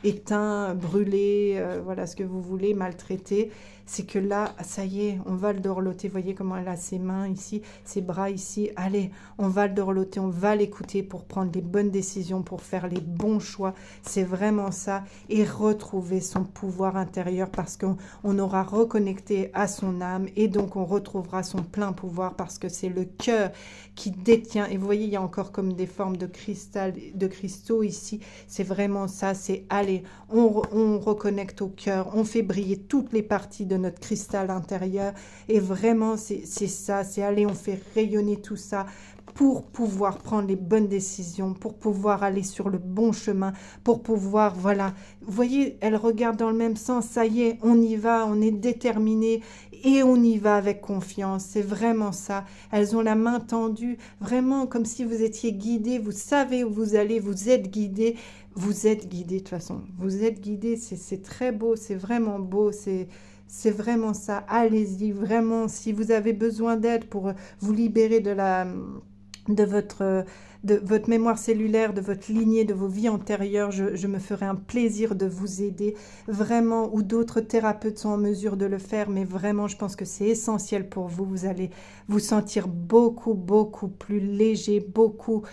éteint, brûlé, voilà ce que vous voulez, maltraité, c'est que là, ça y est, on va le dorloter. Vous voyez comment elle a ses mains ici, ses bras ici. Allez, on va le dorloter, on va l'écouter pour prendre les bonnes décisions, pour faire les bons choix. C'est vraiment ça. Et retrouver son pouvoir intérieur parce qu'on aura reconnecté à son âme et donc on retrouvera son plein pouvoir parce que c'est le cœur qui détient. Et vous voyez, il y a encore comme des formes de cristal, de cristaux ici. C'est vraiment ça, c'est allez, on reconnecte au cœur, on fait briller toutes les parties de notre cristal intérieur et vraiment c'est ça, c'est aller, on fait rayonner tout ça pour pouvoir prendre les bonnes décisions, pour pouvoir aller sur le bon chemin, pour pouvoir, voilà, vous voyez, elle regarde dans le même sens, ça y est, on y va, on est déterminé et on y va avec confiance, c'est vraiment ça, elles ont la main tendue, vraiment comme si vous étiez guidé, vous savez où vous allez, vous êtes guidé de toute façon, vous êtes guidé, c'est très beau, c'est vraiment beau, c'est vraiment ça, allez-y, vraiment, si vous avez besoin d'aide pour vous libérer de votre mémoire cellulaire, de votre lignée, de vos vies antérieures, je me ferai un plaisir de vous aider, vraiment, ou d'autres thérapeutes sont en mesure de le faire, mais vraiment, je pense que c'est essentiel pour vous, vous allez vous sentir beaucoup, beaucoup plus léger, beaucoup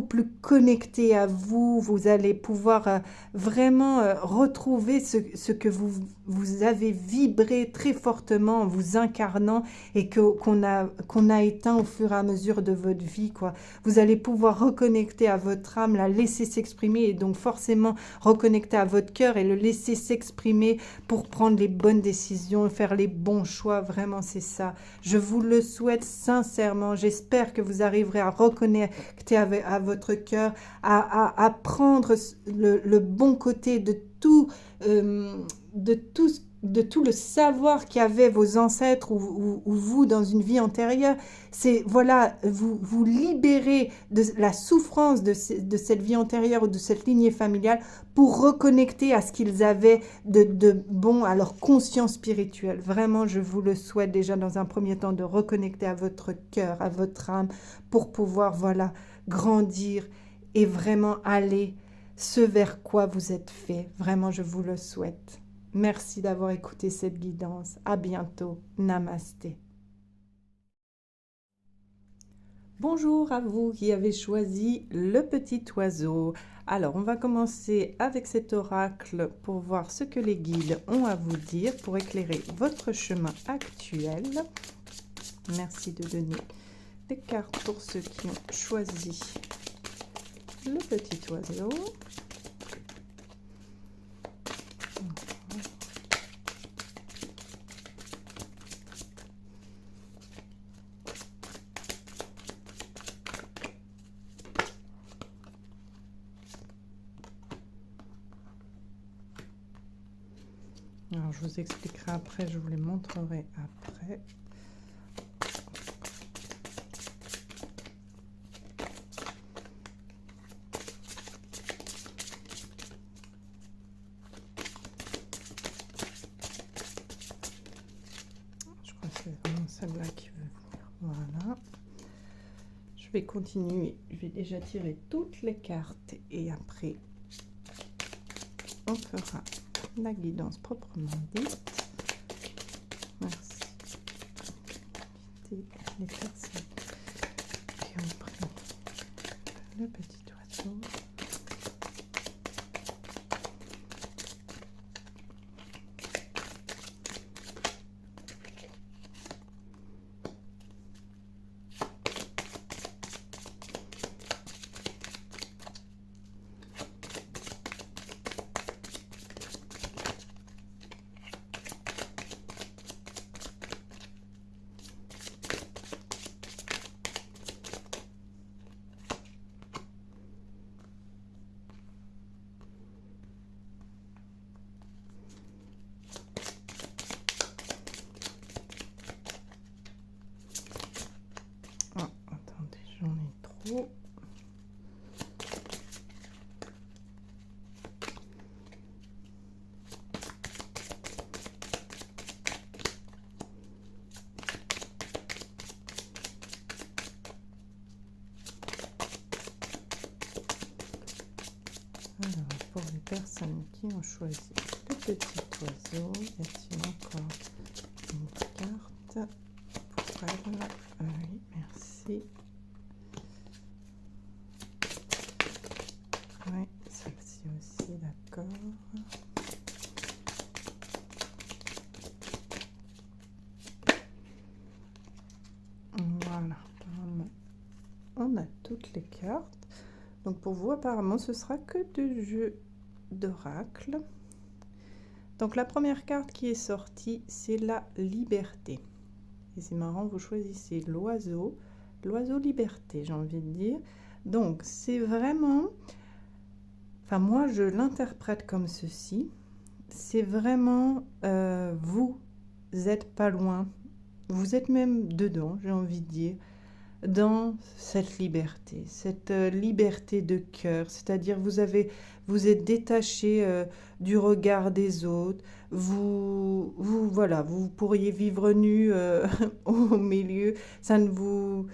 plus connecté à vous, vous allez pouvoir vraiment retrouver ce que vous avez vibré très fortement en vous incarnant et qu'on a éteint au fur et à mesure de votre vie, quoi. Vous allez pouvoir reconnecter à votre âme, la laisser s'exprimer et donc forcément reconnecter à votre cœur et le laisser s'exprimer pour prendre les bonnes décisions, faire les bons choix, vraiment c'est ça. Je vous le souhaite sincèrement, j'espère que vous arriverez à reconnecter à votre cœur, à prendre le bon côté de tout, de tout le savoir qu'avaient vos ancêtres ou vous dans une vie antérieure. C'est, voilà, vous libérez de la souffrance de cette vie antérieure ou de cette lignée familiale pour reconnecter à ce qu'ils avaient de bon, à leur conscience spirituelle. Vraiment, je vous le souhaite déjà dans un premier temps de reconnecter à votre cœur, à votre âme, pour pouvoir, voilà, grandir et vraiment aller ce vers quoi vous êtes fait. Vraiment, je vous le souhaite. Merci d'avoir écouté cette guidance. À bientôt. Namasté. Bonjour à vous qui avez choisi le petit oiseau. Alors, on va commencer avec cet oracle pour voir ce que les guides ont à vous dire pour éclairer votre chemin actuel. Merci de donner des cartes pour ceux qui ont choisi le petit oiseau. Alors, je vous expliquerai après, je vous les montrerai après. Je crois que c'est vraiment celle-là qui veut venir. Voilà. Je vais continuer. Je vais déjà tirer toutes les cartes et après, on fera la guidance proprement dite. Merci. Les personnes qui ont pris le petit oiseau. nouveau. Alors, pour les personnes qui ont choisi le petit oiseau, y a-t-il encore une carte pour elle? Oui, merci. Oui, celle-ci aussi, d'accord. Voilà, apparemment, on a toutes les cartes. Donc pour vous, apparemment, ce sera que de jeux d'oracle. Donc la première carte qui est sortie, c'est la liberté. Et c'est marrant, vous choisissez l'oiseau liberté, j'ai envie de dire. Donc c'est vraiment, enfin moi je l'interprète comme ceci, c'est vraiment, vous êtes pas loin, vous êtes même dedans, j'ai envie de dire, dans cette liberté de cœur, c'est-à-dire vous êtes détaché du regard des autres, voilà, vous pourriez vivre nu au milieu, ça ne vous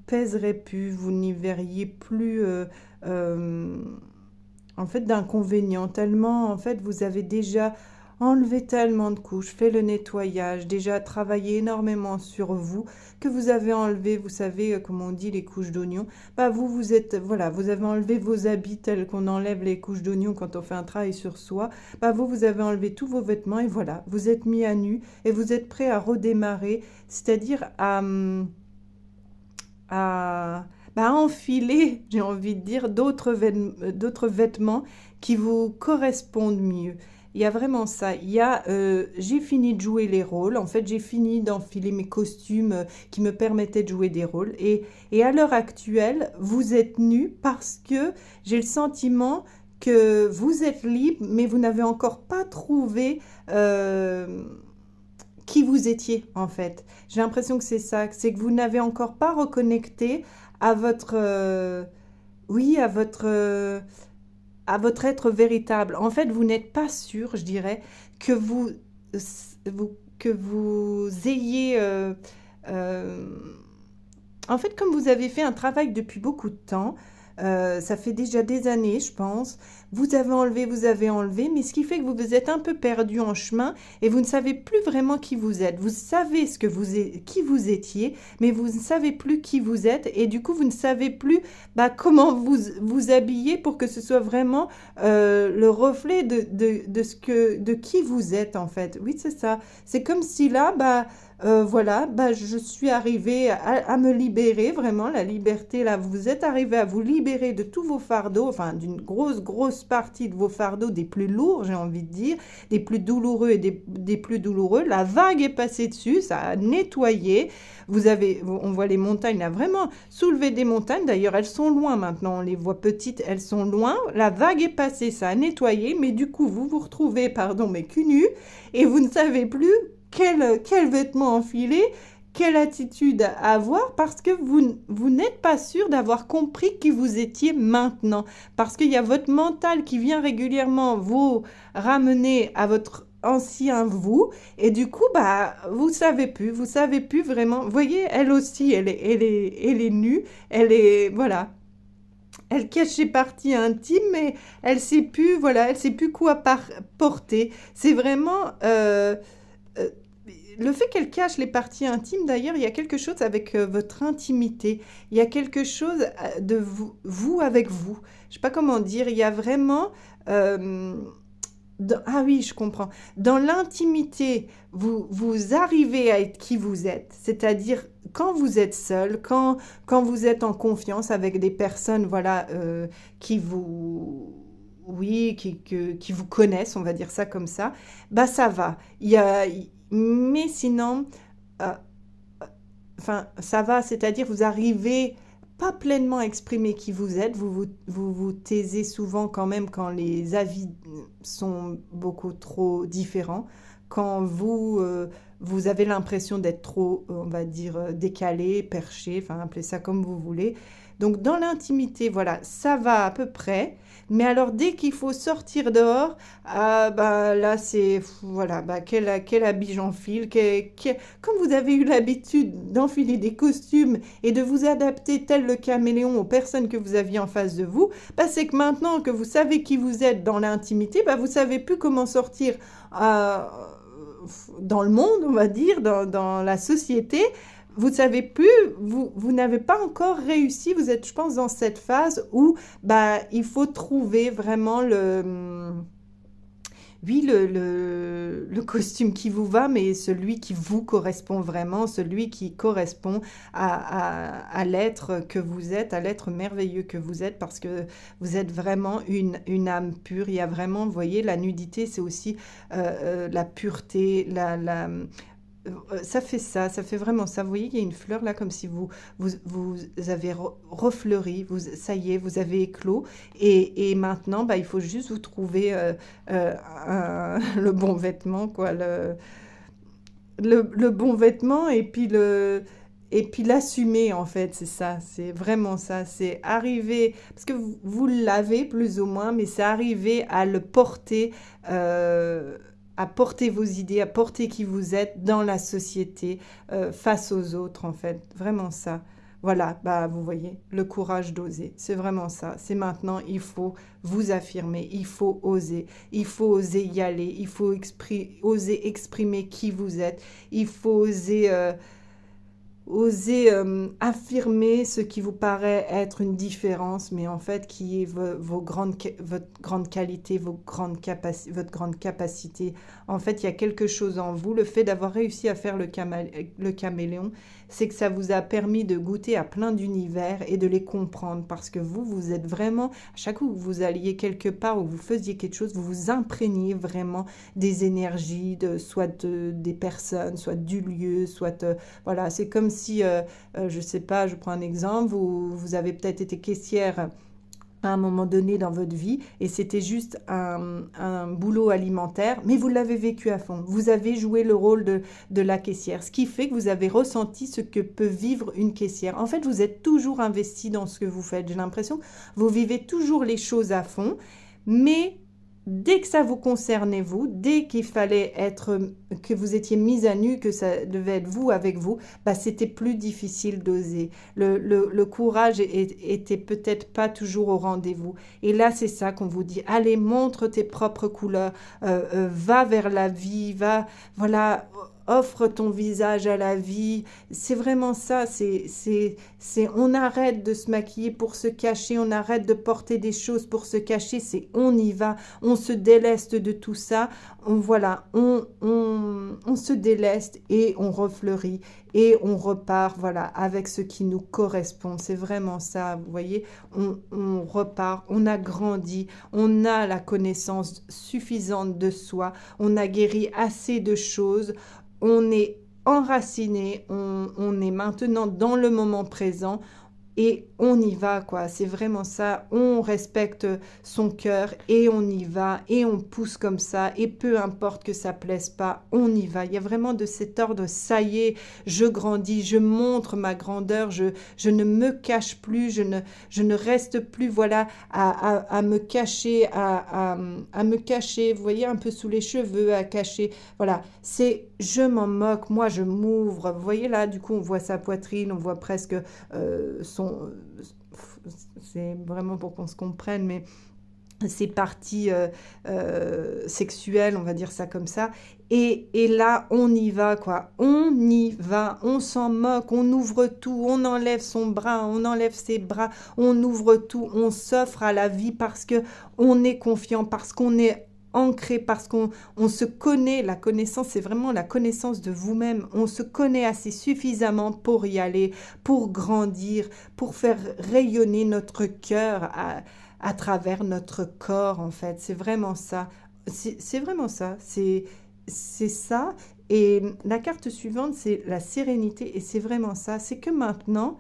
pèserait plus, vous n'y verriez plus en fait d'inconvénients, tellement en fait vous avez déjà enlevé tellement de couches, fait le nettoyage, déjà travaillé énormément sur vous, que vous avez enlevé, vous savez, comme on dit, les couches d'oignon. Bah vous êtes, voilà, vous avez enlevé vos habits tels qu'on enlève les couches d'oignon quand on fait un travail sur soi. Bah vous avez enlevé tous vos vêtements et voilà, vous êtes mis à nu et vous êtes prêt à redémarrer, c'est-à-dire à enfiler, j'ai envie de dire, d'autres vêtements qui vous correspondent mieux. Il y a vraiment ça. J'ai fini de jouer les rôles. En fait, j'ai fini d'enfiler mes costumes qui me permettaient de jouer des rôles. Et à l'heure actuelle, vous êtes nus parce que j'ai le sentiment que vous êtes libre, mais vous n'avez encore pas trouvé qui vous étiez, en fait. J'ai l'impression que c'est ça, c'est que vous n'avez encore pas reconnecté à votre, oui, à votre être véritable. En fait, vous n'êtes pas sûr, je dirais, que que vous ayez... en fait, comme vous avez fait un travail depuis beaucoup de temps, ça fait déjà des années, je pense, vous avez enlevé, mais ce qui fait que vous vous êtes un peu perdu en chemin et vous ne savez plus vraiment qui vous êtes. Vous savez qui vous étiez, mais vous ne savez plus qui vous êtes et du coup, vous ne savez plus comment vous habiller pour que ce soit vraiment le reflet de qui vous êtes, en fait. Oui, c'est ça. C'est comme si là, voilà, je suis arrivée à me libérer, vraiment, la liberté, là, vous êtes arrivé à vous libérer de tous vos fardeaux, enfin, d'une grosse partie de vos fardeaux, des plus lourds, j'ai envie de dire, des plus douloureux et des plus douloureux. La vague est passée dessus, ça a nettoyé. On voit les montagnes, là, vraiment soulever des montagnes. D'ailleurs, elles sont loin maintenant, on les voit petites, elles sont loin. La vague est passée, ça a nettoyé, mais du coup, vous vous retrouvez, pardon, mais cul nu, et vous ne savez plus quel vêtement enfiler, quelle attitude avoir, parce que vous n'êtes pas sûr d'avoir compris qui vous étiez maintenant. Parce qu'il y a votre mental qui vient régulièrement vous ramener à votre ancien vous, et du coup, vous savez plus vraiment. Vous voyez, elle aussi, elle est nue, voilà. Elle cache ses parties intimes, mais elle sait plus, voilà, elle sait plus quoi porter. C'est vraiment... euh, le fait qu'elle cache les parties intimes, d'ailleurs, il y a quelque chose avec votre intimité. Il y a quelque chose de vous avec vous. Je sais pas comment dire. Il y a vraiment... ah oui, je comprends. Dans l'intimité, vous arrivez à être qui vous êtes. C'est-à-dire, quand vous êtes seul, quand vous êtes en confiance avec des personnes, voilà, qui vous... Oui, qui vous connaissent, on va dire ça comme ça, ça va. Mais sinon, euh, enfin, ça va, c'est-à-dire vous arrivez pas pleinement à exprimer qui vous êtes, vous taisez souvent quand même quand les avis sont beaucoup trop différents, quand vous avez l'impression d'être trop, on va dire, décalé, perché, enfin appelez ça comme vous voulez. Donc dans l'intimité, voilà, ça va à peu près. Mais alors dès qu'il faut sortir dehors, ah, bah, là c'est, voilà, bah, quel habit j'enfile, comme vous avez eu l'habitude d'enfiler des costumes et de vous adapter tel le caméléon aux personnes que vous aviez en face de vous, bah, c'est que maintenant que vous savez qui vous êtes dans l'intimité, bah, vous savez plus comment sortir euh, dans le monde, on va dire, dans la société. Vous ne savez plus, vous n'avez pas encore réussi, vous êtes, je pense, dans cette phase où bah, il faut trouver vraiment oui, le costume qui vous va, mais celui qui vous correspond vraiment, celui qui correspond à l'être que vous êtes, à l'être merveilleux que vous êtes, parce que vous êtes vraiment une âme pure. Il y a vraiment, vous voyez, la nudité, c'est aussi la pureté, ça fait ça, ça fait vraiment ça. Vous voyez, il y a une fleur là, comme si vous avez refleuri, ça y est, vous avez éclos. Et maintenant, bah, il faut juste vous trouver le bon vêtement, quoi. Le bon vêtement et puis l'assumer, en fait, c'est ça. C'est vraiment ça. C'est arriver, parce que vous l'avez plus ou moins, mais c'est arriver à le porter. À porter vos idées, à porter qui vous êtes dans la société, face aux autres, en fait. Vraiment ça. Voilà, bah, vous voyez, le courage d'oser. C'est vraiment ça. C'est maintenant, il faut vous affirmer, il faut oser y aller, il faut oser exprimer qui vous êtes, il faut oser affirmer ce qui vous paraît être une différence, mais en fait qui est votre grande qualité, votre grande capacité. En fait, il y a quelque chose en vous. Le fait d'avoir réussi à faire le caméléon, c'est que ça vous a permis de goûter à plein d'univers et de les comprendre, parce que vous êtes vraiment, à chaque fois que vous alliez quelque part ou vous faisiez quelque chose, vous vous imprégniez vraiment des énergies, des personnes, soit du lieu, soit... voilà, c'est comme si, je sais pas, je prends un exemple, vous avez peut-être été caissière à un moment donné dans votre vie et c'était juste un boulot alimentaire, mais vous l'avez vécu à fond. Vous avez joué le rôle de la caissière, ce qui fait que vous avez ressenti ce que peut vivre une caissière. En fait, vous êtes toujours investi dans ce que vous faites. J'ai l'impression que vous vivez toujours les choses à fond, mais dès que ça vous concernait vous, dès qu'il fallait que vous étiez mise à nu, que ça devait être vous avec vous, bah c'était plus difficile d'oser. Le courage était peut-être pas toujours au rendez-vous. Et là, c'est ça qu'on vous dit. Allez, montre tes propres couleurs, va vers la vie, voilà, offre ton visage à la vie. C'est vraiment ça. On arrête de se maquiller pour se cacher, on arrête de porter des choses pour se cacher. On y va. On se déleste de tout ça, on se déleste et on refleurit et on repart, voilà, avec ce qui nous correspond. C'est vraiment ça, vous voyez, on repart, on a grandi, on a la connaissance suffisante de soi, on a guéri assez de choses, on est enraciné, on est maintenant dans le moment présent. Et on y va, quoi. C'est vraiment ça. On respecte son cœur et on y va et on pousse comme ça. Et peu importe que ça plaise pas, on y va. Il y a vraiment de cet ordre. Ça y est, je grandis, je montre ma grandeur. Je ne me cache plus. Je ne reste plus, voilà, à me cacher, à me cacher. Vous voyez, un peu sous les cheveux, à cacher. Voilà. Je m'en moque. Moi, je m'ouvre. Vous voyez là, du coup, on voit sa poitrine, on voit presque c'est vraiment pour qu'on se comprenne, mais ses parties sexuelles, on va dire ça comme ça. Et là, on y va, quoi. On y va, on s'en moque, on ouvre tout, on enlève son bras, on enlève ses bras, on ouvre tout, on s'offre à la vie parce que on est confiant, parce qu'on est ancré, parce qu'on se connaît. La connaissance, c'est vraiment la connaissance de vous-même. On se connaît assez suffisamment pour y aller, pour grandir, pour faire rayonner notre cœur à travers notre corps, en fait. C'est vraiment ça. C'est vraiment ça. C'est ça. Et la carte suivante, c'est la sérénité. Et c'est vraiment ça. C'est que maintenant,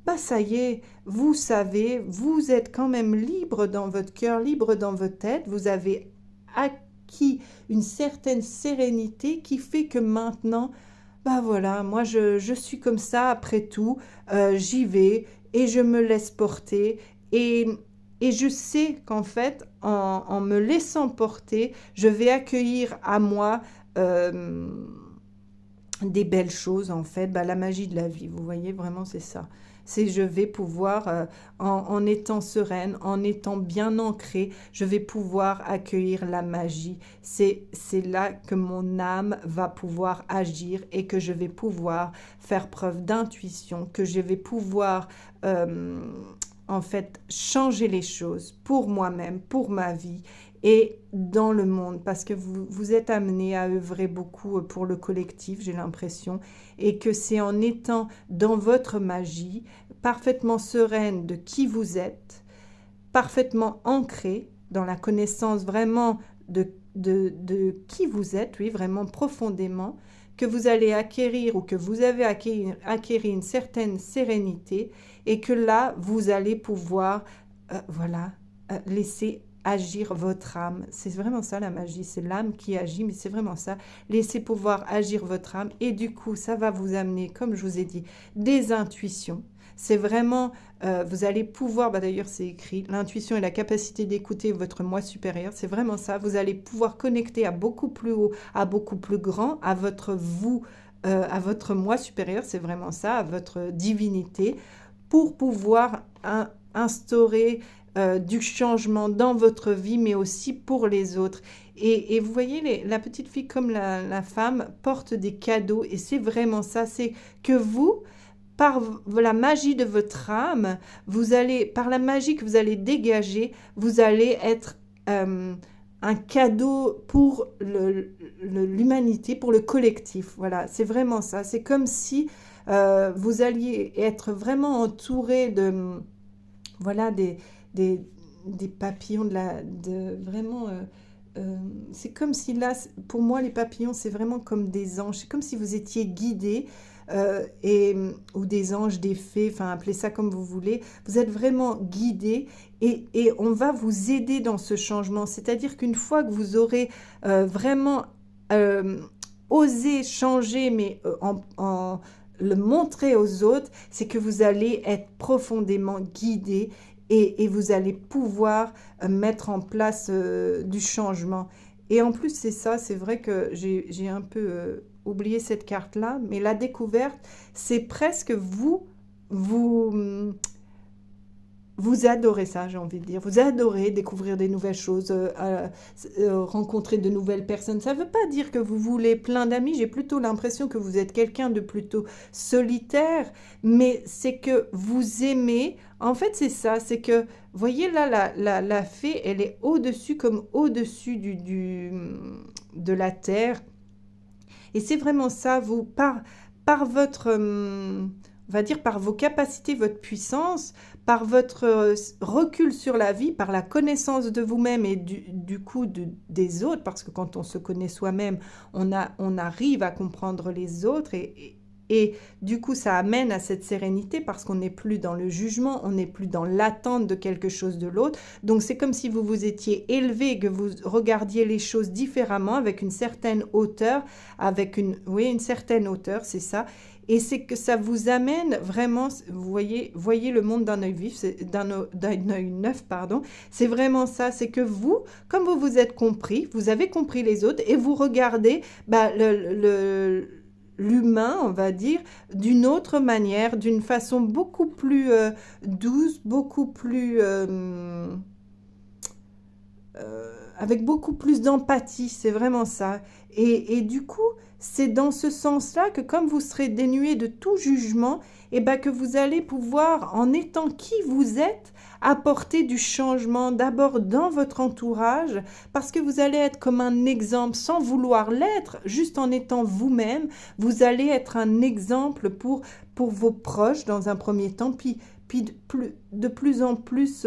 bah ça y est, vous savez, vous êtes quand même libre dans votre cœur, libre dans votre tête. Vous avez acquis une certaine sérénité qui fait que maintenant, bah voilà, moi je suis comme ça après tout, j'y vais et je me laisse porter et et je sais qu'en fait, en me laissant porter, je vais accueillir à moi, des belles choses en fait, bah, la magie de la vie, vous voyez? Vraiment, c'est ça. C'est je vais pouvoir, en étant sereine, en étant bien ancrée, je vais pouvoir accueillir la magie. C'est là que mon âme va pouvoir agir et que je vais pouvoir faire preuve d'intuition, que je vais pouvoir, en fait, changer les choses pour moi-même, pour ma vie et dans le monde, parce que vous êtes amené à œuvrer beaucoup pour le collectif, j'ai l'impression, et que c'est en étant dans votre magie, parfaitement sereine de qui vous êtes, parfaitement ancrée dans la connaissance vraiment de qui vous êtes, oui, vraiment profondément, que vous allez acquérir ou que vous avez acquérir une certaine sérénité et que là, vous allez pouvoir, voilà, laisser agir votre âme. C'est vraiment ça la magie, c'est l'âme qui agit, mais c'est vraiment ça. Laissez pouvoir agir votre âme et du coup, ça va vous amener, comme je vous ai dit, des intuitions. C'est vraiment, vous allez pouvoir, bah d'ailleurs c'est écrit, l'intuition est la capacité d'écouter votre moi supérieur, c'est vraiment ça. Vous allez pouvoir connecter à beaucoup plus haut, à beaucoup plus grand, à votre vous, à votre moi supérieur, c'est vraiment ça, à votre divinité, pour pouvoir instaurer du changement dans votre vie, mais aussi pour les autres. Et vous voyez, la petite fille comme la femme porte des cadeaux, et c'est vraiment ça, c'est que vous, par la magie de votre âme, vous allez, par la magie que vous allez dégager, vous allez être un cadeau pour l'humanité, pour le collectif. Voilà, c'est vraiment ça. C'est comme si vous alliez être vraiment entouré de, voilà, des, des papillons, vraiment... c'est comme si là, pour moi, les papillons, c'est vraiment comme des anges. C'est comme si vous étiez guidés ou des anges, des fées, enfin appelez ça comme vous voulez. Vous êtes vraiment guidés et on va vous aider dans ce changement. C'est-à-dire qu'une fois que vous aurez vraiment euh, osé changer, mais le montrer aux autres, c'est que vous allez être profondément guidés et vous allez pouvoir mettre en place du changement. Et en plus, c'est ça, c'est vrai que j'ai un peu oublié cette carte-là, mais la découverte, c'est presque vous, vous adorez ça, j'ai envie de dire. Vous adorez découvrir des nouvelles choses, rencontrer de nouvelles personnes. Ça ne veut pas dire que vous voulez plein d'amis. J'ai plutôt l'impression que vous êtes quelqu'un de plutôt solitaire, mais c'est que vous aimez. En fait, c'est ça. C'est que, voyez là, la fée, elle est au-dessus, comme au-dessus de la terre. Et c'est vraiment ça, vous, par votre, on va dire, par vos capacités, votre puissance, par votre recul sur la vie, par la connaissance de vous-même et du coup des autres, parce que quand on se connaît soi-même, on arrive à comprendre les autres et du coup, ça amène à cette sérénité parce qu'on n'est plus dans le jugement, on n'est plus dans l'attente de quelque chose de l'autre. Donc, c'est comme si vous vous étiez élevé, que vous regardiez les choses différemment, avec une certaine hauteur, oui, une certaine hauteur, c'est ça. Et c'est que ça vous amène vraiment, vous voyez le monde d'un œil vif, d'un œil neuf, pardon. C'est vraiment ça, c'est que vous, comme vous vous êtes compris, vous avez compris les autres et vous regardez bah, l'humain, on va dire, d'une autre manière, d'une façon beaucoup plus douce, beaucoup plus... avec beaucoup plus d'empathie, c'est vraiment ça. Et du coup, c'est dans ce sens-là que comme vous serez dénué de tout jugement, et ben que vous allez pouvoir, en étant qui vous êtes, apporter du changement d'abord dans votre entourage, parce que vous allez être comme un exemple sans vouloir l'être, juste en étant vous-même, vous allez être un exemple pour vos proches dans un premier temps, puis de plus en plus...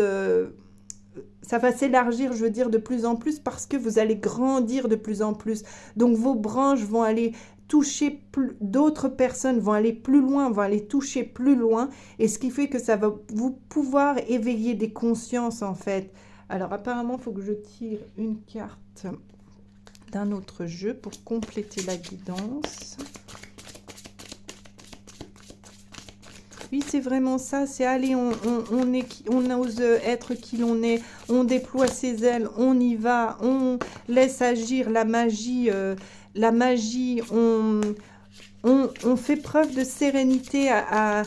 ça va s'élargir, je veux dire, de plus en plus parce que vous allez grandir de plus en plus. Donc vos branches vont aller toucher d'autres personnes, vont aller plus loin, vont aller toucher plus loin. Et ce qui fait que ça va vous pouvoir éveiller des consciences en fait. Alors apparemment, il faut que je tire une carte d'un autre jeu pour compléter la guidance. lui, c'est vraiment ça, c'est allez, on ose être qui l'on est, on déploie ses ailes, on y va, on laisse agir la magie, on fait preuve de sérénité à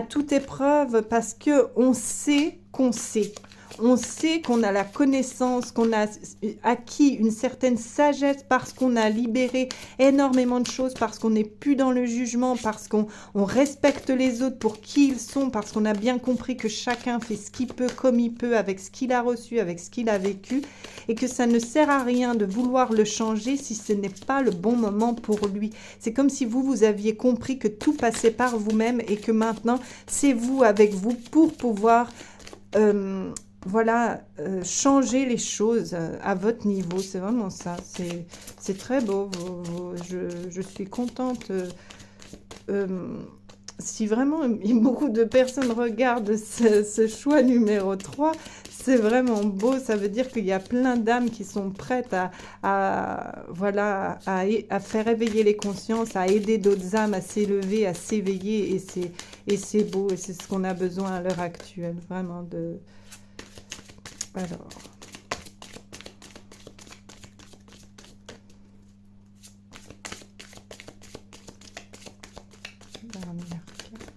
toute épreuve parce que on sait qu'on sait. On sait qu'on a la connaissance, qu'on a acquis une certaine sagesse parce qu'on a libéré énormément de choses, parce qu'on n'est plus dans le jugement, parce qu'on respecte les autres pour qui ils sont, parce qu'on a bien compris que chacun fait ce qu'il peut, comme il peut, avec ce qu'il a reçu, avec ce qu'il a vécu, et que ça ne sert à rien de vouloir le changer si ce n'est pas le bon moment pour lui. C'est comme si vous aviez compris que tout passait par vous-même et que maintenant, c'est vous avec vous pour pouvoir... voilà, changer les choses à votre niveau, c'est vraiment ça, c'est très beau, je suis contente. Si vraiment beaucoup de personnes regardent ce choix numéro 3, c'est vraiment beau, ça veut dire qu'il y a plein d'âmes qui sont prêtes voilà, à faire éveiller les consciences, à aider d'autres âmes à s'élever, à s'éveiller, et c'est beau, et c'est ce qu'on a besoin à l'heure actuelle, vraiment de... Alors, dernière carte.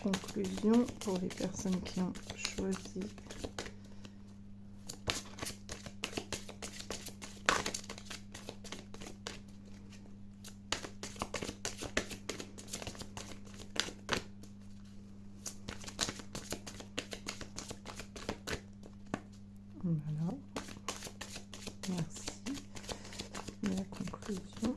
Conclusion pour les personnes qui ont choisi. Voilà, merci. La conclusion.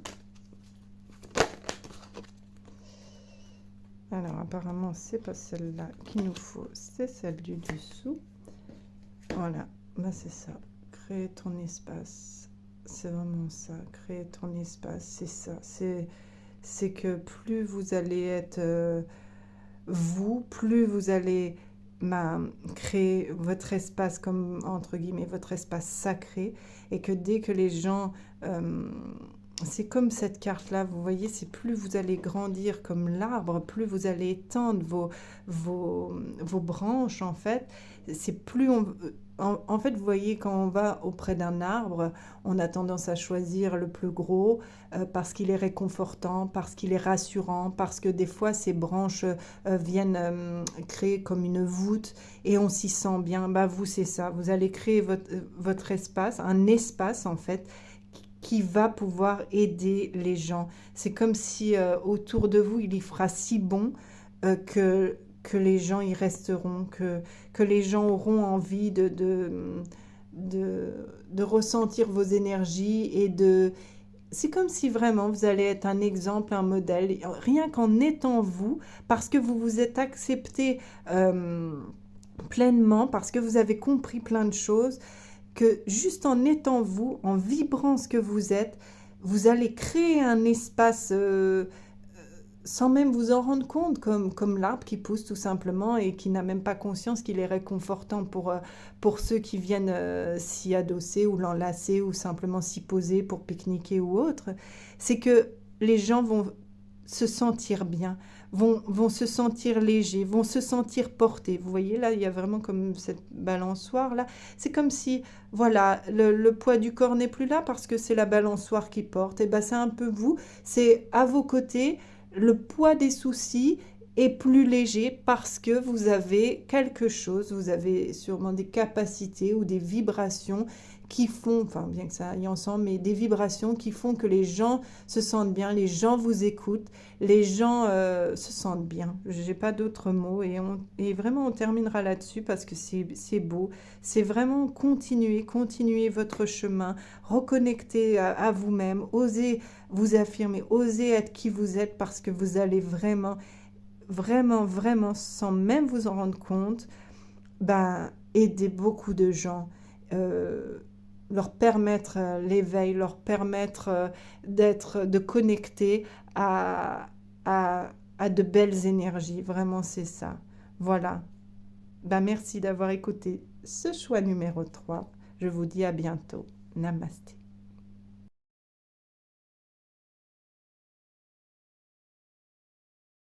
Alors, apparemment, c'est pas celle-là qu'il nous faut, c'est celle du dessous. Voilà, bah c'est ça. Créer ton espace, c'est vraiment ça. Créer ton espace, c'est ça. C'est que plus vous allez être vous, plus vous allez créer votre espace comme, entre guillemets, votre espace sacré, et que dès que les gens... c'est comme cette carte-là, vous voyez, c'est plus vous allez grandir comme l'arbre, plus vous allez étendre vos branches, en fait. C'est plus en fait, vous voyez, quand on va auprès d'un arbre, on a tendance à choisir le plus gros parce qu'il est réconfortant, parce qu'il est rassurant, parce que des fois, ces branches viennent créer comme une voûte et on s'y sent bien. Bah, vous, c'est ça. Vous allez créer votre espace, un espace, en fait, qui va pouvoir aider les gens. C'est comme si autour de vous, il y fera si bon que les gens y resteront, que les gens auront envie de ressentir vos énergies et de... C'est comme si vraiment vous allez être un exemple, un modèle, rien qu'en étant vous, parce que vous vous êtes accepté pleinement, parce que vous avez compris plein de choses, que juste en étant vous, en vibrant ce que vous êtes, vous allez créer un espace sans même vous en rendre compte, comme l'arbre qui pousse tout simplement et qui n'a même pas conscience qu'il est réconfortant pour ceux qui viennent s'y adosser ou l'enlacer ou simplement s'y poser pour pique-niquer ou autre. C'est que les gens vont se sentir bien, vont se sentir légers, vont se sentir portés. Vous voyez, là, il y a vraiment comme cette balançoire, là. C'est comme si, voilà, le poids du corps n'est plus là parce que c'est la balançoire qui porte. Et bien, c'est un peu vous, c'est à vos côtés, le poids des soucis est plus léger parce que vous avez quelque chose, vous avez sûrement des capacités ou des vibrations qui font, enfin bien que ça aille ensemble, mais des vibrations qui font que les gens se sentent bien, les gens vous écoutent, les gens se sentent bien. J'ai pas d'autres mots et vraiment on terminera là-dessus parce que c'est beau. C'est vraiment continuer votre chemin, reconnecter à vous-même, oser vous affirmer, osez être qui vous êtes parce que vous allez vraiment, sans même vous en rendre compte, aider beaucoup de gens, leur permettre l'éveil, leur permettre de connecter à de belles énergies. Vraiment, c'est ça. Voilà. Merci d'avoir écouté ce choix numéro 3. Je vous dis à bientôt. Namasté.